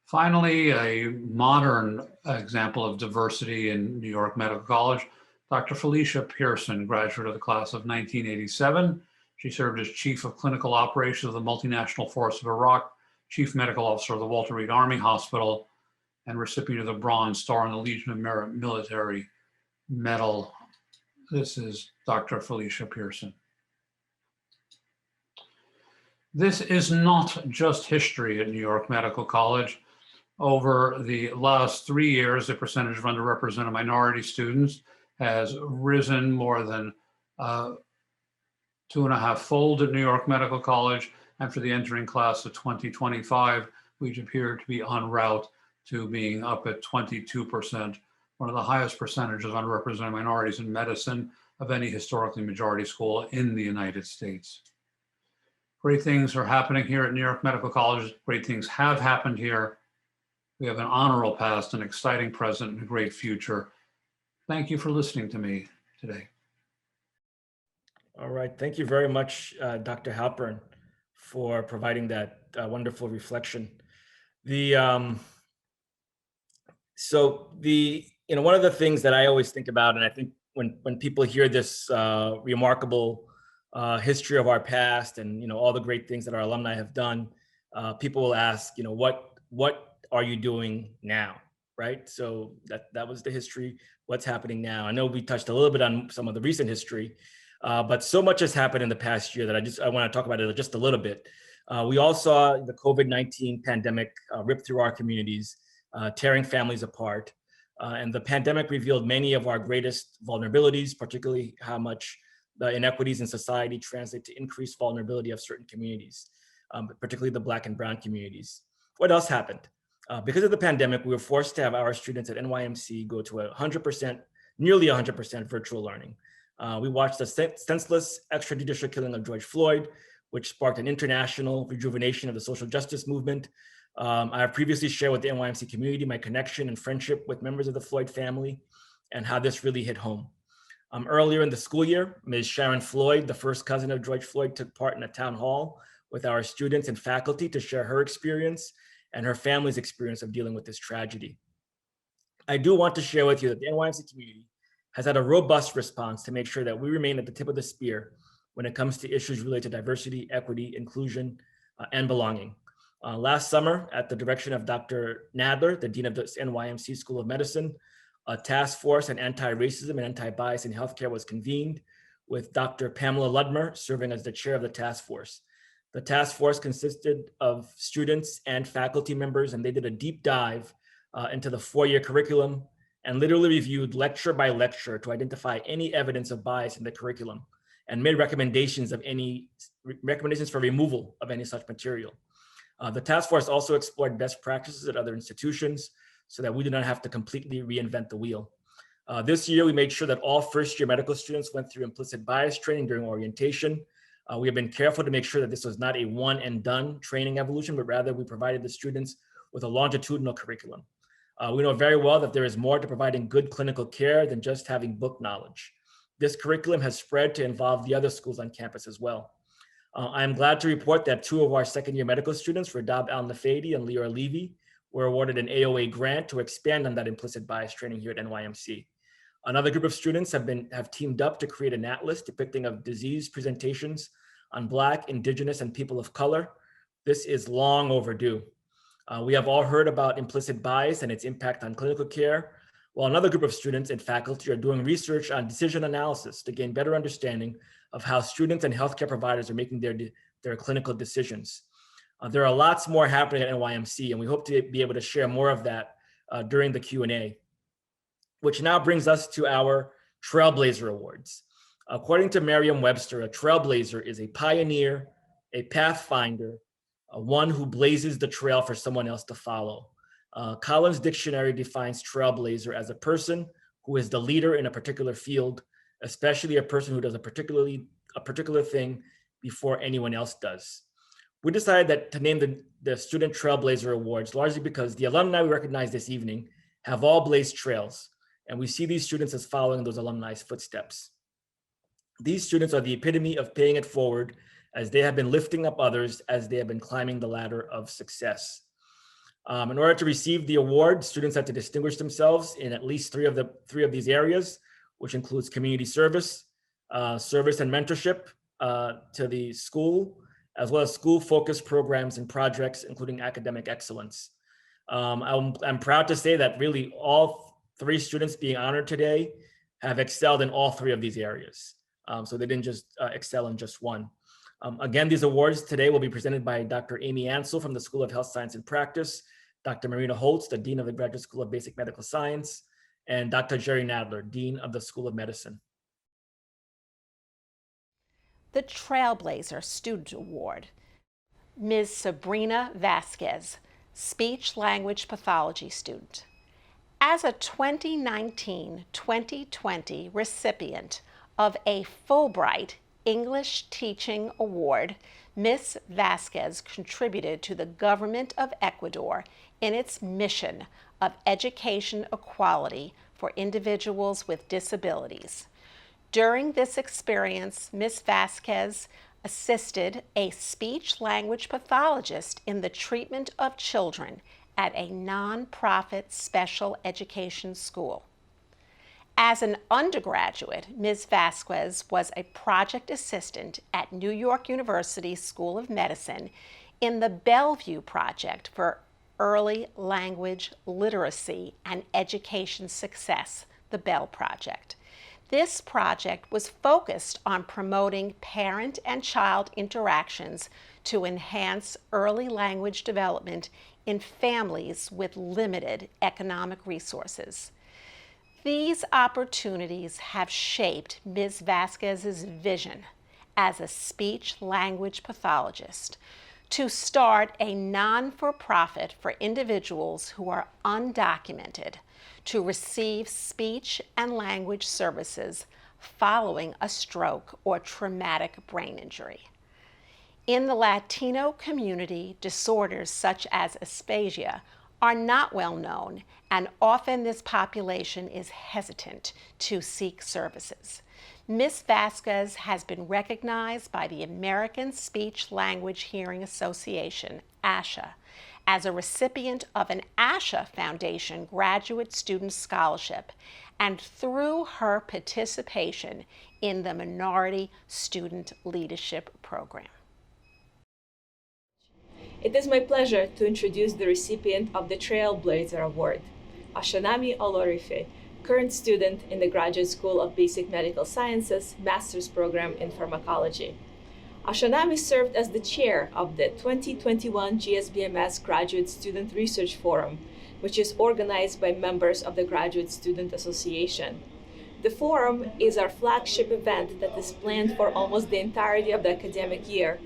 Finally, a modern example of diversity in New York Medical College, Dr. Felicia Pearson, graduate of the class of 1987. She served as Chief of Clinical Operations of the Multinational Force of Iraq, Chief Medical Officer of the Walter Reed Army Hospital, and recipient of the Bronze Star and the Legion of Merit Military Medal. This is Dr. Felicia Pearson. This is not just history at New York Medical College. Over the last 3 years, the percentage of underrepresented minority students has risen more than 2.5-fold at New York Medical College. And for the entering class of 2025, we appear to be en route to being up at 22%, one of the highest percentages of underrepresented minorities in medicine of any historically majority school in the United States. Great things are happening here at New York Medical College. Great things have happened here. We have an honorable past, an exciting present, and a great future. Thank you for listening to me today. All right, thank you very much, Dr. Halpern, for providing that wonderful reflection. One of the things that I always think about, and I think when people hear this remarkable history of our past and all the great things that our alumni have done, people will ask, what are you doing now, right? So that was the history. What's happening now? I know we touched a little bit on some of the recent history, but so much has happened in the past year that I want to talk about it just a little bit. We all saw the COVID-19 pandemic rip through our communities, tearing families apart. And the pandemic revealed many of our greatest vulnerabilities, particularly how much the inequities in society translate to increased vulnerability of certain communities, particularly the Black and Brown communities. What else happened? Because of the pandemic, we were forced to have our students at NYMC go to nearly 100% virtual learning. We watched the senseless extrajudicial killing of George Floyd, which sparked an international rejuvenation of the social justice movement. I have previously shared with the NYMC community my connection and friendship with members of the Floyd family and how this really hit home. Earlier in the school year, Ms. Sharon Floyd, the first cousin of George Floyd, took part in a town hall with our students and faculty to share her experience and her family's experience of dealing with this tragedy. I do want to share with you that the NYMC community has had a robust response to make sure that we remain at the tip of the spear when it comes to issues related to diversity, equity, inclusion, and belonging. Last summer, at the direction of Dr. Nadler, the Dean of the NYMC School of Medicine, a task force on anti-racism and anti-bias in healthcare was convened with Dr. Pamela Ludmer serving as the chair of the task force. The task force consisted of students and faculty members, and they did a deep dive into the 4-year curriculum and literally reviewed lecture by lecture to identify any evidence of bias in the curriculum and made recommendations for removal of any such material. The task force also explored best practices at other institutions so that we did not have to completely reinvent the wheel. This year, we made sure that all first-year medical students went through implicit bias training during orientation. We have been careful to make sure that this was not a one and done training evolution, but rather we provided the students with a longitudinal curriculum. We know very well that there is more to providing good clinical care than just having book knowledge. This curriculum has spread to involve the other schools on campus as well. I am glad to report that 2 of our second-year medical students, Radab Al-Nafadi and Lior Levy, were awarded an AOA grant to expand on that implicit bias training here at NYMC. Another group of students have teamed up to create an atlas depicting of disease presentations on Black, Indigenous, and people of color. This is long overdue. We have all heard about implicit bias and its impact on clinical care, while another group of students and faculty are doing research on decision analysis to gain better understanding of how students and healthcare providers are making their clinical decisions. There are lots more happening at NYMC, and we hope to be able to share more of that during the Q&A, which now brings us to our Trailblazer Awards. According to Merriam-Webster, a trailblazer is a pioneer, a pathfinder, one who blazes the trail for someone else to follow. Collins Dictionary defines trailblazer as a person who is the leader in a particular field, especially a person who does a particular thing before anyone else does. We decided to name the Student Trailblazer Awards largely because the alumni we recognize this evening have all blazed trails, and we see these students as following those alumni's footsteps. These students are the epitome of paying it forward as they have been lifting up others as they have been climbing the ladder of success. In order to receive the award, students had to distinguish themselves in at least three of these areas, which includes community service, service and mentorship to the school, as well as school-focused programs and projects, including academic excellence. I'm proud to say that really all 3 students being honored today have excelled in all 3 of these areas. So they didn't just excel in just one. Again, these awards today will be presented by Dr. Amy Ansell from the School of Health Science and Practice, Dr. Marina Holtz, the Dean of the Graduate School of Basic Medical Science, and Dr. Jerry Nadler, Dean of the School of Medicine. The Trailblazer Student Award, Ms. Sabrina Vasquez, Speech Language Pathology student. As a 2019-2020 recipient of a Fulbright English Teaching Award, Ms. Vasquez contributed to the government of Ecuador in its mission of education equality for individuals with disabilities. During this experience, Ms. Vasquez assisted a speech-language pathologist in the treatment of children at a nonprofit special education school. As an undergraduate, Ms. Vasquez was a project assistant at New York University School of Medicine in the Bellevue Project for Early Language Literacy and Education Success, the Bell Project. This project was focused on promoting parent and child interactions to enhance early language development in families with limited economic resources. These opportunities have shaped Ms. Vasquez's vision as a speech-language pathologist to start a non-for-profit for individuals who are undocumented to receive speech and language services following a stroke or traumatic brain injury. In the Latino community, disorders such as aphasia are not well known, and often this population is hesitant to seek services. Ms. Vasquez has been recognized by the American Speech Language Hearing Association, ASHA, as a recipient of an ASHA Foundation Graduate Student Scholarship, and through her participation in the Minority Student Leadership Program. It is my pleasure to introduce the recipient of the Trailblazer Award, Ashanami Olorife, current student in the Graduate School of Basic Medical Sciences Master's Program in Pharmacology. Ashanami served as the chair of the 2021 GSBMS Graduate Student Research Forum, which is organized by members of the Graduate Student Association. The forum is our flagship event that is planned for almost the entirety of the academic year.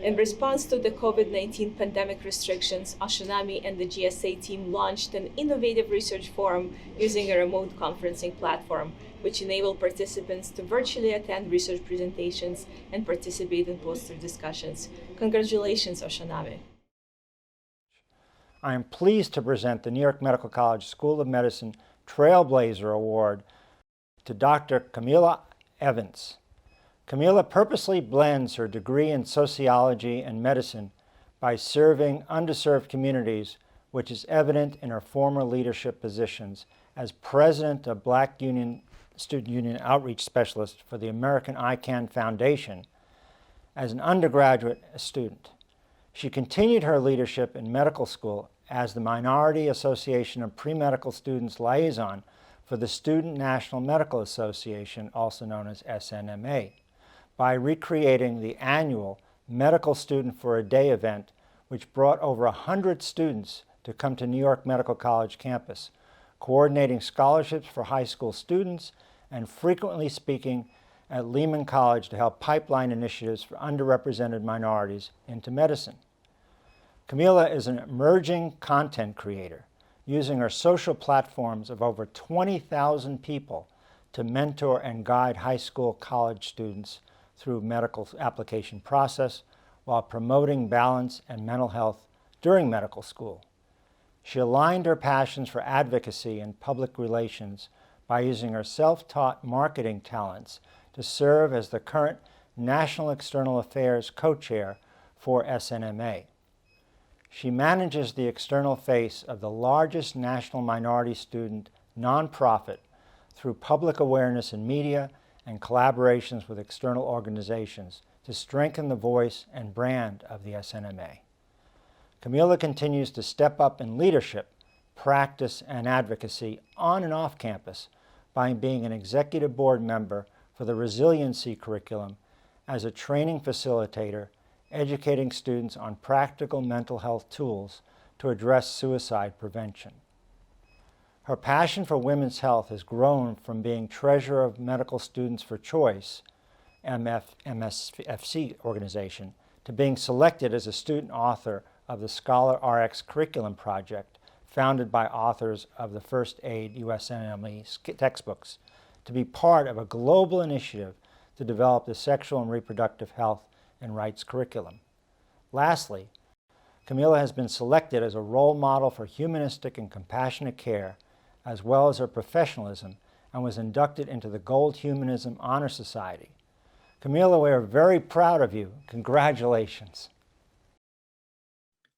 In response to the COVID-19 pandemic restrictions, Oshanami and the GSA team launched an innovative research forum using a remote conferencing platform, which enabled participants to virtually attend research presentations and participate in poster discussions. Congratulations, Oshanami. I am pleased to present the New York Medical College School of Medicine Trailblazer Award to Dr. Camila Evans. Camila purposely blends her degree in sociology and medicine by serving underserved communities, which is evident in her former leadership positions as president of Black Student Union Outreach Specialist for the American ICANN Foundation as an undergraduate student. She continued her leadership in medical school as the Minority Association of Pre-Medical Students Liaison for the Student National Medical Association, also known as SNMA, by recreating the annual Medical Student for a Day event, which brought over 100 students to come to New York Medical College campus, coordinating scholarships for high school students and frequently speaking at Lehman College to help pipeline initiatives for underrepresented minorities into medicine. Camila is an emerging content creator, using her social platforms of over 20,000 people to mentor and guide high school college students through medical application process while promoting balance and mental health during medical school. She aligned her passions for advocacy and public relations by using her self-taught marketing talents to serve as the current National External Affairs co-chair for SNMA. She manages the external face of the largest national minority student nonprofit through public awareness in media and collaborations with external organizations to strengthen the voice and brand of the SNMA. Camila continues to step up in leadership, practice, and advocacy on and off campus by being an executive board member for the resiliency curriculum as a training facilitator, educating students on practical mental health tools to address suicide prevention. Her passion for women's health has grown from being treasurer of Medical Students for Choice, MSFC organization, to being selected as a student author of the Scholar RX curriculum project, founded by authors of the First Aid USMLE textbooks, to be part of a global initiative to develop the sexual and reproductive health and rights curriculum. Lastly, Camila has been selected as a role model for humanistic and compassionate care, as well as her professionalism, and was inducted into the Gold Humanism Honor Society. Camila, we are very proud of you. Congratulations.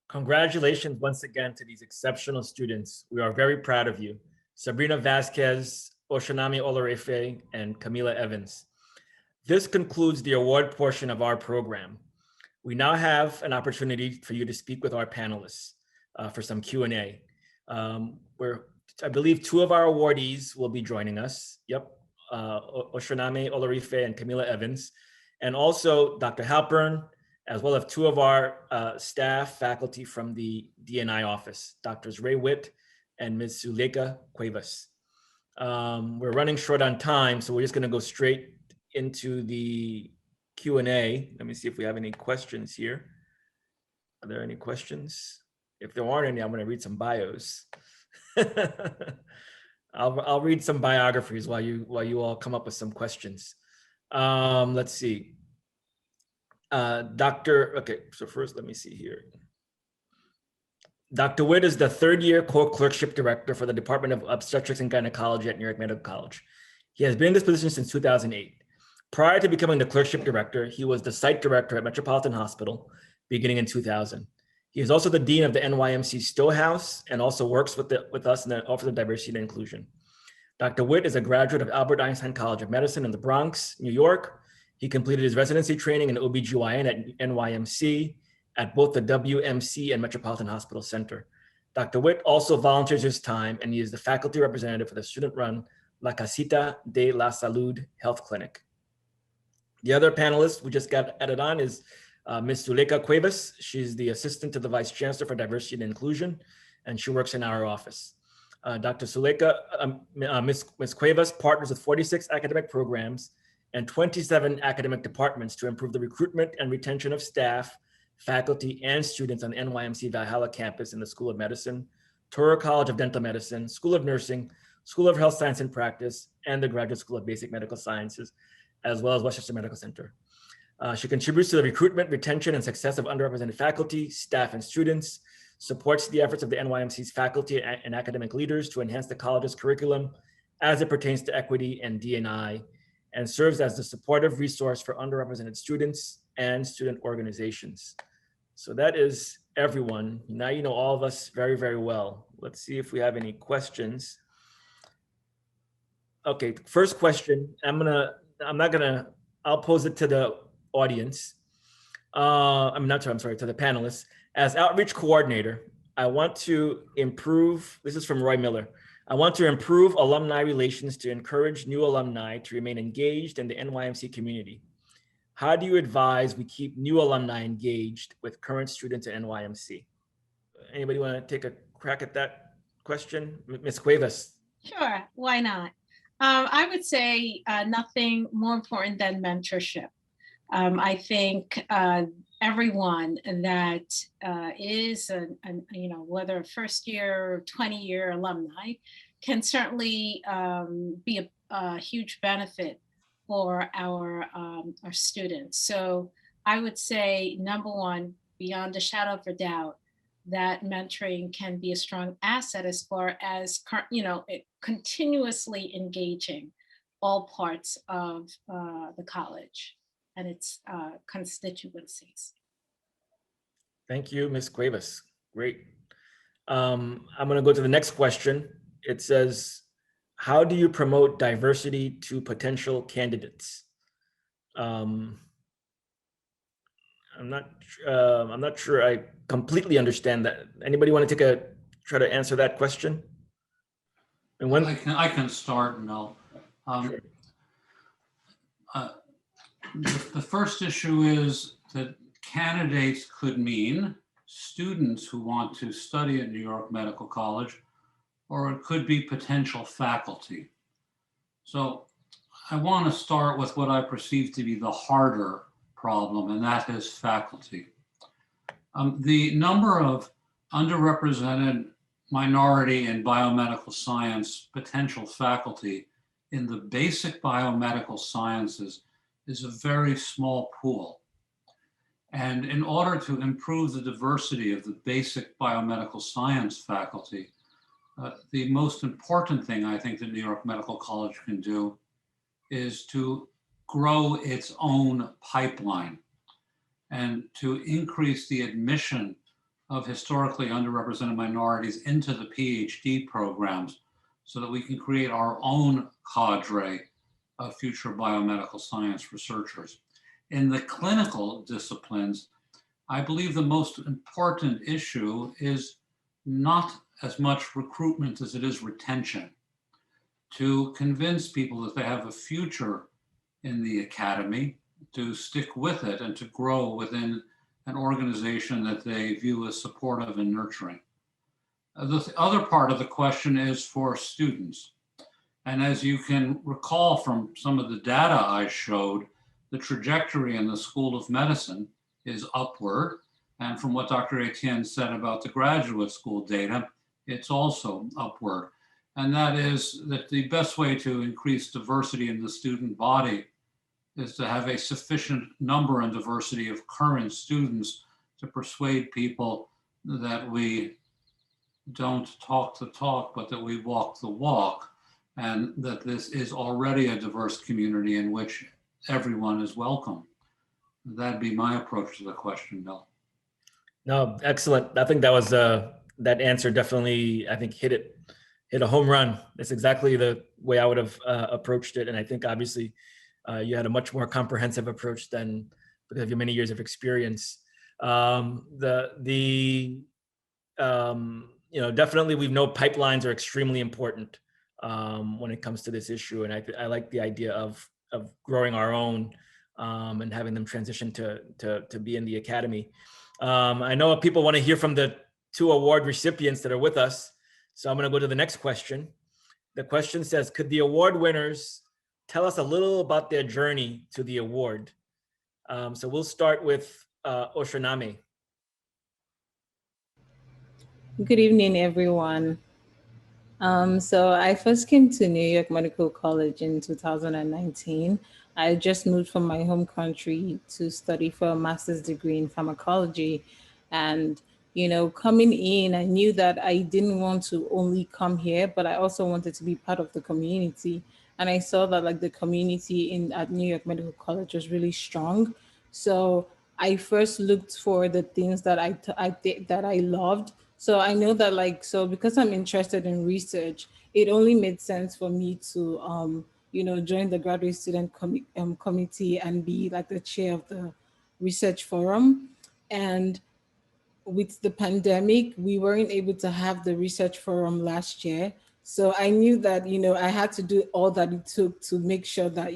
Congratulations once again to these exceptional students. We are very proud of you. Sabrina Vasquez, Oshanami Olarefe, and Camila Evans. This concludes the award portion of our program. We now have an opportunity for you to speak with our panelists for some Q&A. I believe two of our awardees will be joining us. Yep, Oshanami Olarefe and Camila Evans, and also Dr. Halpern, as well as two of our staff faculty from the DNI office, Drs. Ray Witt and Ms. Zuleika Cuevas. We're running short on time, so we're just gonna go straight into the Q&A. Let me see if we have any questions here. Are there any questions? If there aren't any, I'm gonna read some bios. I'll read some biographies while you all come up with some questions. Let's see. Okay, so first let me see here. Dr. Witt is the third-year co-clerkship director for the Department of Obstetrics and Gynecology at New York Medical College. He has been in this position since 2008. Prior to becoming the clerkship director, he was the site director at Metropolitan Hospital beginning in 2000. He is also the dean of the NYMC Stowe House and also works with us in the Office of Diversity and Inclusion. Dr. Witt is a graduate of Albert Einstein College of Medicine in the Bronx, New York. He completed his residency training in OBGYN at NYMC at both the WMC and Metropolitan Hospital Center. Dr. Witt also volunteers his time, and he is the faculty representative for the student-run La Casita de la Salud Health Clinic. The other panelist we just got added on is Ms. Zuleika Cuevas. She's the assistant to the vice chancellor for diversity and inclusion, and she works in our office. Dr. Suleika, Ms. Cuevas partners with 46 academic programs and 27 academic departments to improve the recruitment and retention of staff, faculty, and students on the NYMC Valhalla campus in the School of Medicine, Touro College of Dental Medicine, School of Nursing, School of Health Science and Practice, and the Graduate School of Basic Medical Sciences, as well as Westchester Medical Center. She contributes to the recruitment, retention, and success of underrepresented faculty, staff, and students, supports the efforts of the NYMC's faculty and academic leaders to enhance the college's curriculum as it pertains to equity and D&I, and serves as the supportive resource for underrepresented students and student organizations. So that is everyone. Now you know all of us very, very well. Let's see if we have any questions. Okay, first question, I'll pose it to the audience. I'm sorry, to the panelists. As outreach coordinator, I want to improve, this is from Roy Miller. I want to improve alumni relations to encourage new alumni to remain engaged in the NYMC community. How do you advise we keep new alumni engaged with current students at NYMC? Anybody want to take a crack at that question? Ms. Cuevas. Sure, why not? I would say nothing more important than mentorship. I think everyone that is, whether a first year or 20-year alumni, can certainly be a huge benefit for our students. So I would say, number one, beyond a shadow of a doubt, that mentoring can be a strong asset as far as, continuously engaging all parts of the college and its constituencies. Thank you, Ms. Cuevas. Great. I'm going to go to the next question. It says, how do you promote diversity to potential candidates? I'm not sure I completely understand that. Anybody want to try to answer that question? And when I can start, Mel. Sure. The first issue is that candidates could mean students who want to study at New York Medical College, or it could be potential faculty. So I want to start with what I perceive to be the harder problem, and that is faculty. The number of underrepresented minority and biomedical science potential faculty in the basic biomedical sciences is a very small pool. And in order to improve the diversity of the basic biomedical science faculty, the most important thing I think that New York Medical College can do is to grow its own pipeline and to increase the admission of historically underrepresented minorities into the PhD programs so that we can create our own cadre of future biomedical science researchers. In the clinical disciplines, I believe the most important issue is not as much recruitment as it is retention. To convince people that they have a future in the academy, to stick with it and to grow within an organization that they view as supportive and nurturing. The other part of the question is for students. And as you can recall from some of the data I showed, the trajectory in the School of Medicine is upward. And from what Dr. Etienne said about the graduate school data, it's also upward. And that is that the best way to increase diversity in the student body is to have a sufficient number and diversity of current students to persuade people that we don't talk the talk, but that we walk the walk, and that this is already a diverse community in which everyone is welcome. That'd be my approach to the question, Bill. No, excellent. I think that was that answer definitely, I think, hit a home run. That's exactly the way I would have approached it. And I think obviously you had a much more comprehensive approach than because of your many years of experience. Definitely we know pipelines are extremely important when it comes to this issue. And I like the idea of growing our own and having them transition to be in the academy. I know people want to hear from the 2 award recipients that are with us. So I'm going to go to the next question. The question says, could the award winners tell us a little about their journey to the award? So we'll start with Oshiname. Good evening, everyone. So I first came to New York Medical College in 2019. I just moved from my home country to study for a master's degree in pharmacology. And, you know, coming in, I knew that I didn't want to only come here, but I also wanted to be part of the community. And I saw that like the community at New York Medical College was really strong. So I first looked for the things that I loved. So I know that because I'm interested in research, it only made sense for me to, join the graduate student committee and be like the chair of the research forum. And with the pandemic, we weren't able to have the research forum last year. So I knew that, I had to do all that it took to make sure that,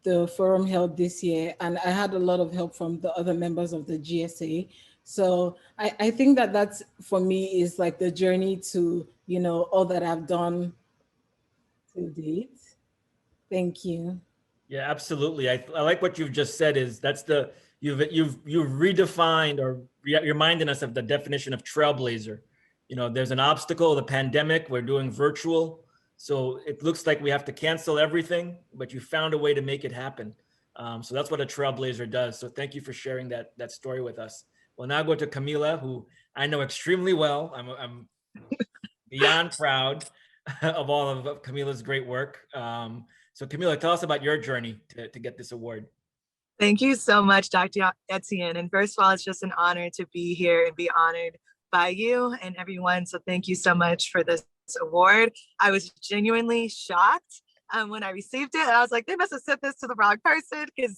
the forum held this year. And I had a lot of help from the other members of the GSA. So I think that that's, for me, is like the journey to, all that I've done to date. Thank you. Yeah, absolutely. I like what you've just said is you've redefined or reminding us of the definition of trailblazer. There's an obstacle, the pandemic, we're doing virtual. So it looks like we have to cancel everything, but you found a way to make it happen. So that's what a trailblazer does. So thank you for sharing that story with us. We'll now go to Camila, who I know extremely well. I'm beyond proud of all of Camila's great work. So Camila, tell us about your journey to get this award. Thank you so much, Dr. Etienne. And first of all, it's just an honor to be here and be honored by you and everyone. So thank you so much for this award. I was genuinely shocked when I received it. I was like, they must have sent this to the wrong person, because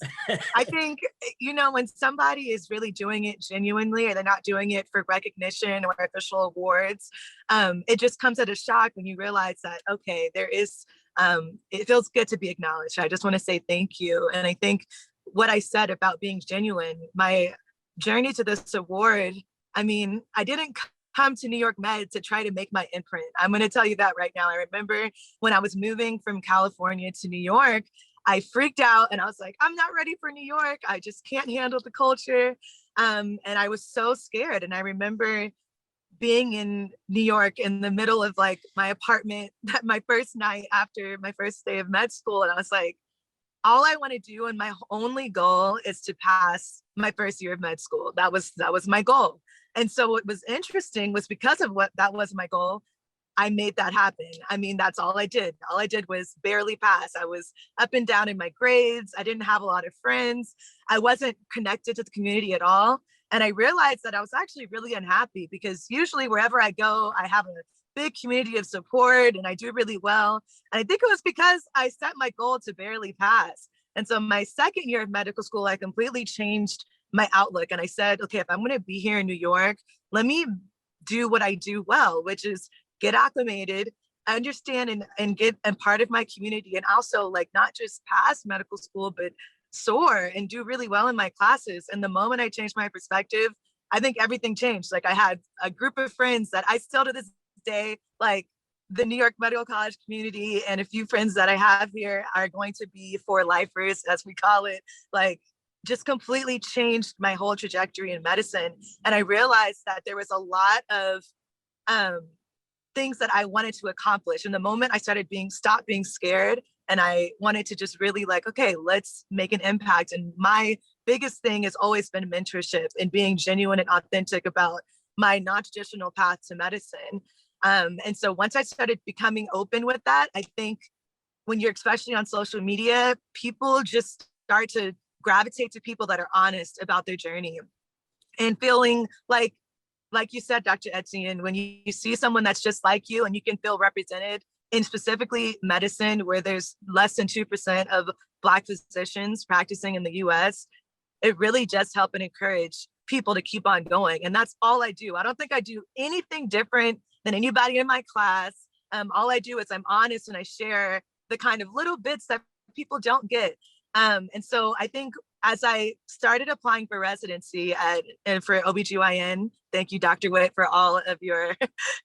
I think, when somebody is really doing it genuinely, or they're not doing it for recognition or official awards, it just comes at a shock when you realize that, okay, there is, it feels good to be acknowledged. I just want to say thank you. And I think what I said about being genuine, my journey to this award, I didn't come to New York Med to try to make my imprint. I'm going to tell you that right now. I remember when I was moving from California to New York, I freaked out and I was like, I'm not ready for New York. I just can't handle the culture. And I was so scared. And I remember being in New York in the middle of like my apartment my first night after my first day of med school. And I was like, all I want to do and my only goal is to pass my first year of med school. That was my goal. And so what was interesting was, because of what that was my goal, I made that happen. That's all I did. All I did was barely pass. I was up and down in my grades. I didn't have a lot of friends. I wasn't connected to the community at all. And I realized that I was actually really unhappy, because usually wherever I go, I have a big community of support and I do really well. And I think it was because I set my goal to barely pass. And so my second year of medical school, I completely changed my outlook. And I said, okay, if I'm going to be here in New York, let me do what I do well, which is get acclimated, understand and get and part of my community, and also like not just pass medical school, but soar and do really well in my classes. And the moment I changed my perspective, I think everything changed. Like I had a group of friends that I still to this day, like the New York Medical College community, and a few friends that I have here are going to be for lifers, as we call it, like just completely changed my whole trajectory in medicine. And I realized that there was a lot of things that I wanted to accomplish. And the moment I started stopped being scared, and I wanted to just really like, okay, let's make an impact. And my biggest thing has always been mentorship and being genuine and authentic about my non-traditional path to medicine. And so once I started becoming open with that, I think when you're especially on social media, people just start to gravitate to people that are honest about their journey, and feeling like you said, Dr. Etienne, when you see someone that's just like you and you can feel represented in specifically medicine, where there's less than 2% of Black physicians practicing in the US, it really just helps and encourage people to keep on going. And that's all I do. I don't think I do anything different than anybody in my class. All I do is I'm honest and I share the kind of little bits that people don't get. And so I think as I started applying for residency and for OBGYN, thank you, Dr. Witt, for all of your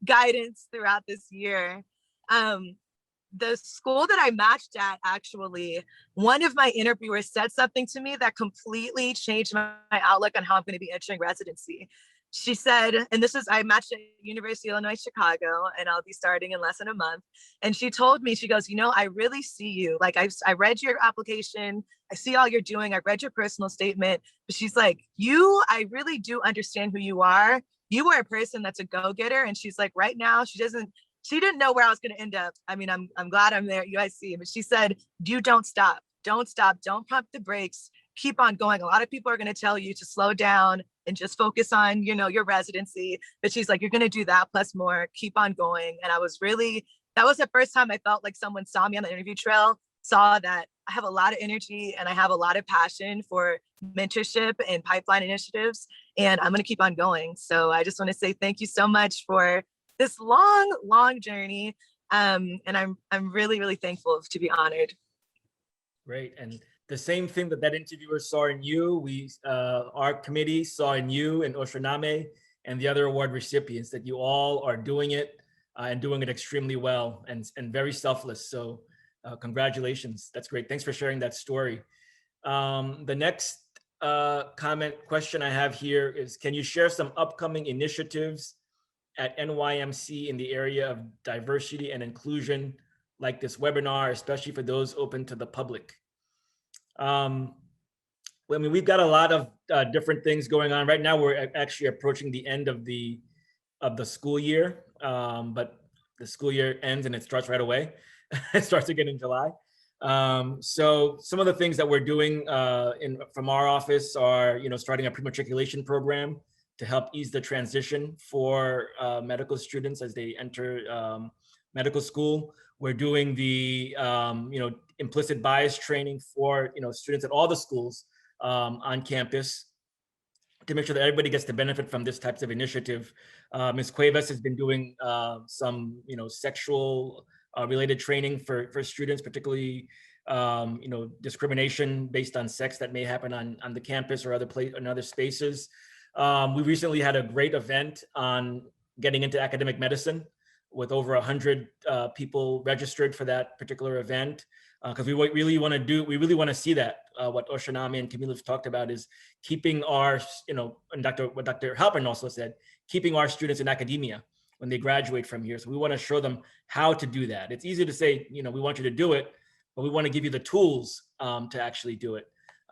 guidance throughout this year. The school that I matched at, actually, one of my interviewers said something to me that completely changed my outlook on how I'm going to be entering residency. She said, and I matched at University of Illinois, Chicago, and I'll be starting in less than a month. And she told me, she goes, you know, I really see you. Like, I read your application. I see all you're doing. I read your personal statement. But she's like, I really do understand who you are. You are a person that's a go-getter. And she's like, right now, she didn't know where I was going to end up. I mean, I'm glad I'm there at UIC, but she said, you don't stop. Don't stop. Don't pump the brakes. Keep on going. A lot of people are going to tell you to slow down and just focus on, your residency. But she's like, you're going to do that plus more. Keep on going. And that was the first time I felt like someone saw me on the interview trail, saw that I have a lot of energy and I have a lot of passion for mentorship and pipeline initiatives. And I'm going to keep on going. So I just want to say thank you so much for this long journey. And I'm really, really thankful to be honored. Great. And the same thing that interviewer saw in you, our committee saw in you and Oshiname and the other award recipients, that you all are doing it and doing it extremely well and very selfless. So congratulations. That's great. Thanks for sharing that story. The next question I have here is, can you share some upcoming initiatives at NYMC in the area of diversity and inclusion, like this webinar, especially for those open to the public? I mean, we've got a lot of different things going on right now. We're actually approaching the end of the school year, but the school year ends and it starts right away. It starts again in July. So some of the things that we're doing from our office are, starting a pre-matriculation program to help ease the transition for medical students as they enter medical school. We're doing the implicit bias training for students at all the schools on campus to make sure that everybody gets the benefit from this types of initiative. Ms. Cuevas has been doing some sexual related training for students, particularly discrimination based on sex that may happen on the campus or other spaces. We recently had a great event on getting into academic medicine with over 100 people registered for that particular event, because we really want to see that. What Oshiname and Camila have talked about is keeping our, and what Dr. Halpern also said, keeping our students in academia when they graduate from here. So we want to show them how to do that. It's easy to say, we want you to do it, but we want to give you the tools to actually do it.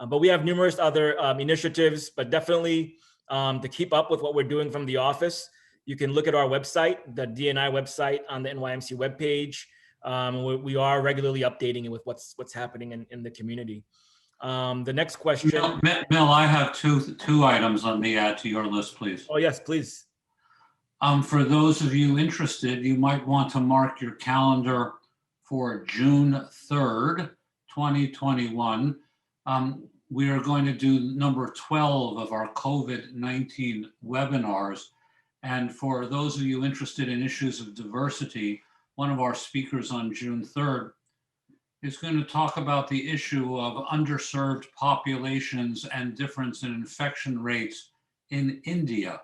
But we have numerous other initiatives, but definitely to keep up with what we're doing from the office, you can look at our website, the DNI website on the NYMC webpage. We are regularly updating it with what's happening in the community. The next question. Mill, I have two items let me add to your list, please. Oh, yes, please. For those of you interested, you might want to mark your calendar for June 3rd, 2021. We are going to do number 12 of our COVID-19 webinars. And for those of you interested in issues of diversity, one of our speakers on June 3rd is going to talk about the issue of underserved populations and difference in infection rates in India.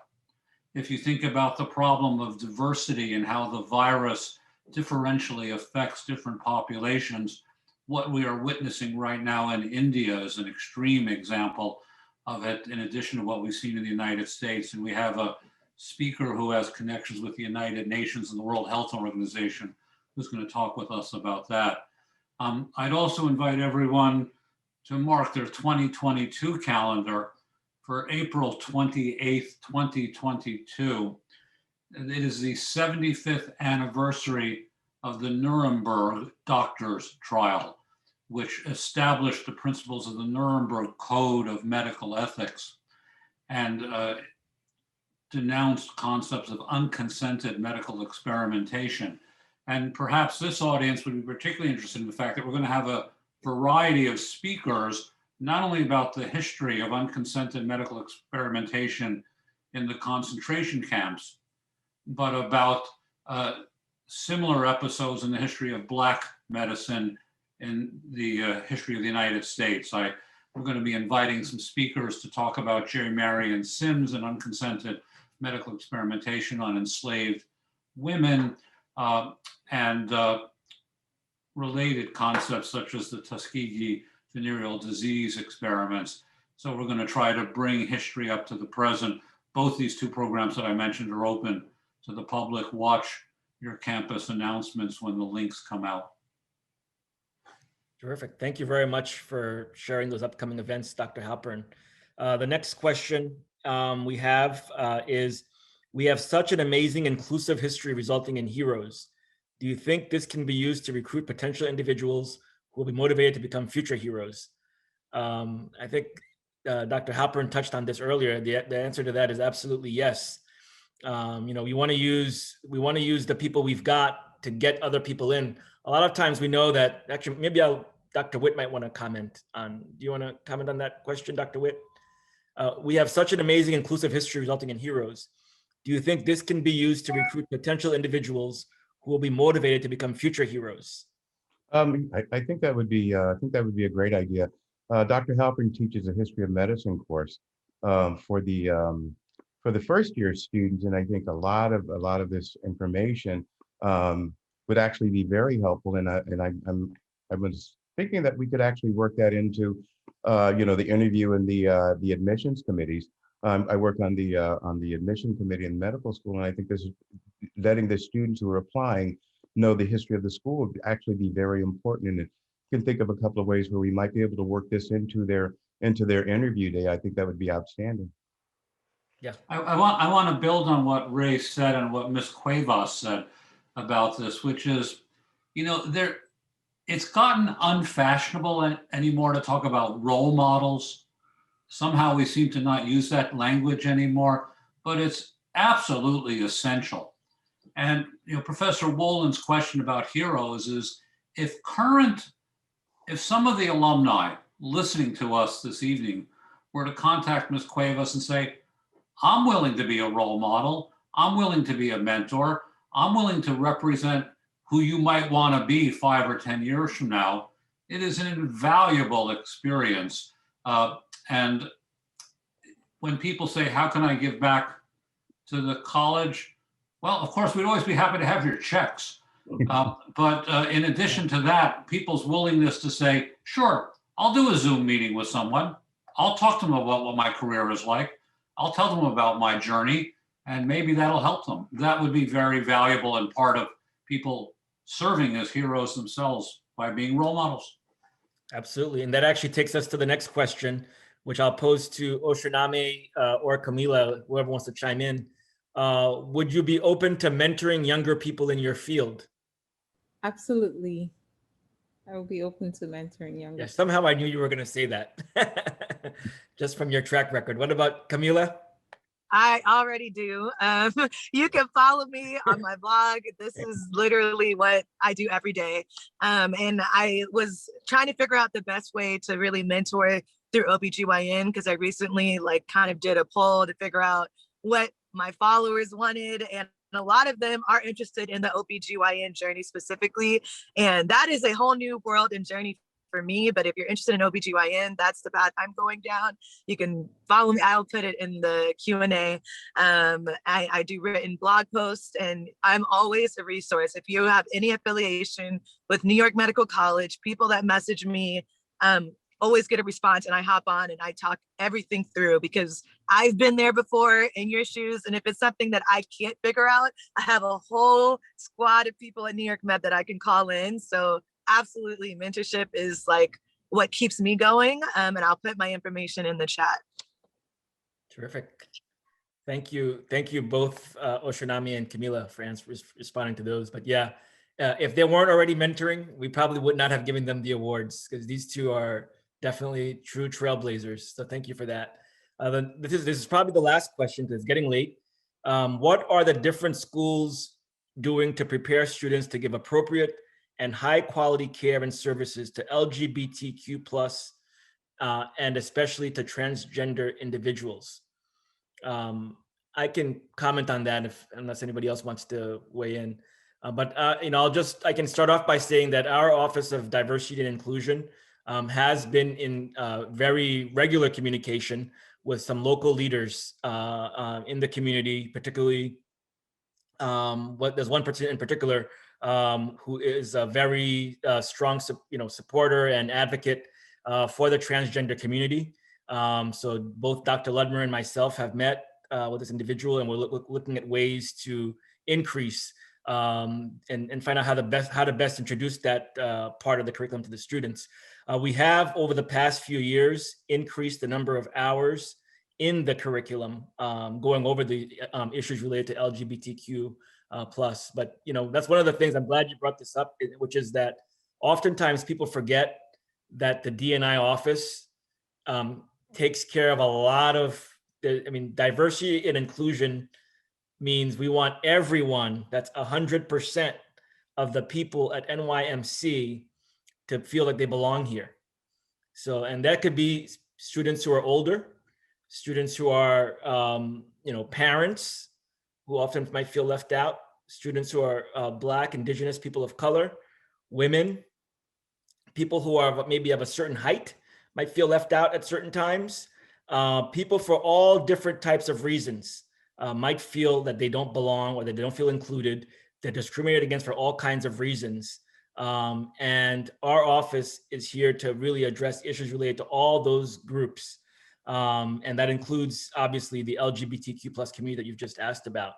If you think about the problem of diversity and how the virus differentially affects different populations, what we are witnessing right now in India is an extreme example of it, in addition to what we've seen in the United States. And we have a speaker who has connections with the United Nations and the World Health Organization who's going to talk with us about that. I'd also invite everyone to mark their 2022 calendar for April 28th, 2022. And it is the 75th anniversary of the Nuremberg doctors' trial, which established the principles of the Nuremberg Code of Medical Ethics and denounced concepts of unconsented medical experimentation. And perhaps this audience would be particularly interested in the fact that we're going to have a variety of speakers, not only about the history of unconsented medical experimentation in the concentration camps, but about similar episodes in the history of Black medicine in the history of the United States. I We're going to be inviting some speakers to talk about Jerry Marion Sims and unconsented medical experimentation on enslaved women and related concepts such as the Tuskegee venereal disease experiments. So we're going to try to bring history up to the present. Both these two programs that I mentioned are open to the public. Watch your campus announcements when the links come out. Terrific. Thank you very much for sharing those upcoming events, Dr. Halpern. The next question we have is, we have such an amazing inclusive history resulting in heroes. Do you think this can be used to recruit potential individuals who will be motivated to become future heroes? I think Dr. Halpern touched on this earlier. The answer to that is absolutely yes. We want to use the people we've got to get other people in. A lot of times we know that, actually, maybe Dr. Witt might want to comment on, do you want to comment on that question, Dr. Witt? We have such an amazing inclusive history resulting in heroes. Do you think this can be used to recruit potential individuals who will be motivated to become future heroes? I think that would be a great idea. Dr. Halpern teaches a history of medicine course for the first year students, and I think a lot of this information would actually be very helpful. And I was thinking that we could actually work that into the interview and the admissions committees. I work on the admission committee in medical school, and I think this is letting the students who are applying know the history of the school would actually be very important. And you can think of a couple of ways where we might be able to work this into their interview day. I think that would be outstanding. Yeah, I want to build on what Ray said and what Ms. Cuevas said about this, which is, it's gotten unfashionable anymore to talk about role models. Somehow we seem to not use that language anymore, but it's absolutely essential. And Professor Wolin's question about heroes is, if some of the alumni listening to us this evening were to contact Ms. Cuevas and say, I'm willing to be a role model, I'm willing to be a mentor, I'm willing to represent who you might want to be 5 or 10 years from now, it is an invaluable experience. And when people say, how can I give back to the college? Well, of course, we'd always be happy to have your checks. But in addition to that, people's willingness to say, sure, I'll do a Zoom meeting with someone. I'll talk to them about what my career is like. I'll tell them about my journey, and maybe that'll help them. That would be very valuable and part of people serving as heroes themselves by being role models. Absolutely. And that actually takes us to the next question, which I'll pose to Oshiname or Camila, whoever wants to chime in. Would you be open to mentoring younger people in your field? Absolutely. I will be open to mentoring younger. Yeah, somehow I knew you were going to say that just from your track record. What about Camila? I already do. You can follow me on my blog. This is literally what I do every day. And I was trying to figure out the best way to really mentor through OBGYN, because I recently kind of did a poll to figure out what my followers wanted. And a lot of them are interested in the OBGYN journey specifically. And that is a whole new world and journey for me. But if you're interested in OBGYN, that's the path I'm going down. You can follow me. I'll put it in the Q&A. I do written blog posts, and I'm always a resource. If you have any affiliation with New York Medical College, people that message me always get a response, and I hop on and I talk everything through, because I've been there before in your shoes. And if it's something that I can't figure out, I have a whole squad of people at New York Med that I can call in. So absolutely, mentorship is what keeps me going. And I'll put my information in the chat. Terrific. Thank you. Thank you both, Oshiname and Camila, for responding to those. But yeah, if they weren't already mentoring, we probably would not have given them the awards, because these two are definitely true trailblazers. So thank you for that. This is probably the last question, because it's getting late. What are the different schools doing to prepare students to give appropriate and high quality care and services to LGBTQ+, and especially to transgender individuals? I can comment on that unless anybody else wants to weigh in. But I can start off by saying that our Office of Diversity and Inclusion has been in very regular communication with some local leaders in the community, particularly there's one person in particular who is a very strong supporter and advocate for the transgender community. So both Dr. Ludmer and myself have met with this individual, and we're looking at ways to increase and find out how to best introduce that part of the curriculum to the students. We have, over the past few years, increased the number of hours in the curriculum, going over the issues related to LGBTQ plus. But that's one of the things, I'm glad you brought this up, which is that oftentimes people forget that the D&I office takes care of a lot of, diversity and inclusion means we want everyone, that's 100% of the people at NYMC to feel like they belong here. So, and that could be students who are older, students who are, parents who often might feel left out, students who are Black, Indigenous, people of color, women, people who are maybe of a certain height might feel left out at certain times. People for all different types of reasons might feel that they don't belong or that they don't feel included. They're discriminated against for all kinds of reasons. And our office is here to really address issues related to all those groups. And that includes, obviously, the LGBTQ plus community that you've just asked about.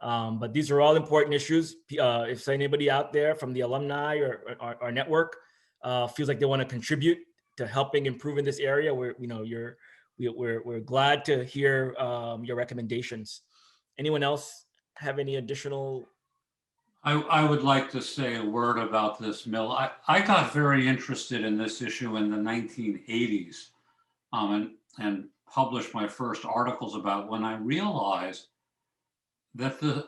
But these are all important issues. If anybody out there from the alumni or our network feels like they want to contribute to helping improve in this area, we're glad to hear your recommendations. Anyone else have any additional? I would like to say a word about this, Mill. I got very interested in this issue in the 1980s and published my first articles about when I realized that the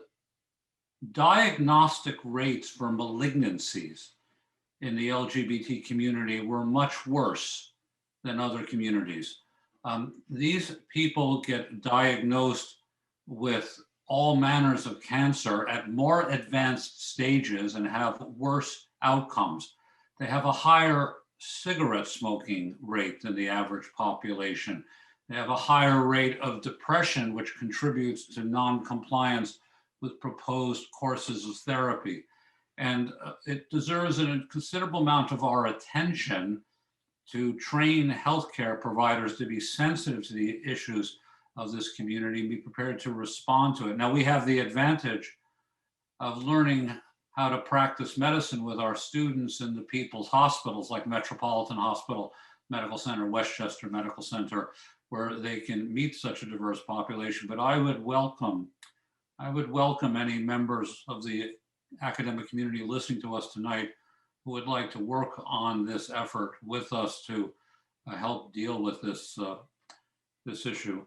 diagnostic rates for malignancies in the LGBT community were much worse than other communities. These people get diagnosed with all manners of cancer at more advanced stages and have worse outcomes. They have a higher cigarette smoking rate than the average population. They have a higher rate of depression, which contributes to non-compliance with proposed courses of therapy. And it deserves a considerable amount of our attention to train healthcare providers to be sensitive to the issues of this community and be prepared to respond to it. Now, we have the advantage of learning how to practice medicine with our students in the people's hospitals like Metropolitan Hospital Medical Center, Westchester Medical Center, where they can meet such a diverse population. But I would welcome any members of the academic community listening to us tonight who would like to work on this effort with us to help deal with this issue.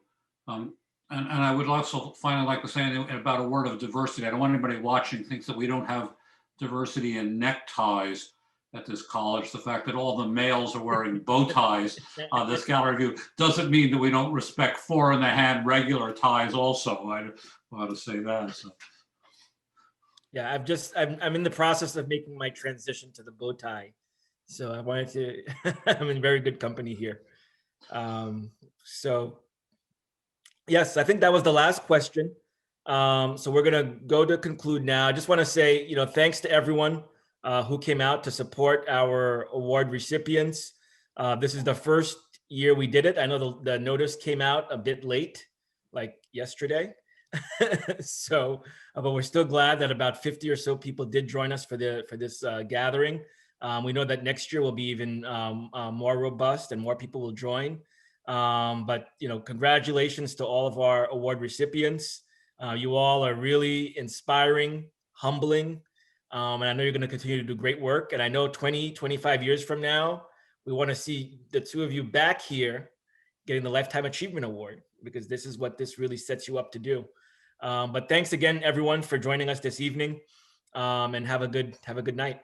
And I would also finally like to say about a word of diversity. I don't want anybody watching thinks that we don't have diversity in neckties at this college. The fact that all the males are wearing bow ties on this gallery view doesn't mean that we don't respect 4-in-the-hand regular ties also. I want to say that. So. Yeah, I'm in the process of making my transition to the bow tie. So I wanted to, I'm in very good company here. So yes, I think that was the last question. So we're gonna go to conclude now. I just wanna say, thanks to everyone who came out to support our award recipients. This is the first year we did it. I know the notice came out a bit late, like yesterday. So, but we're still glad that about 50 or so people did join us for this gathering. We know that next year will be even more robust and more people will join. But congratulations to all of our award recipients. You all are really inspiring, humbling, and I know you're going to continue to do great work. And I know 25 years from now, we want to see the two of you back here getting the Lifetime Achievement Award, because this is what this really sets you up to do. But thanks again, everyone, for joining us this evening, and have a good night.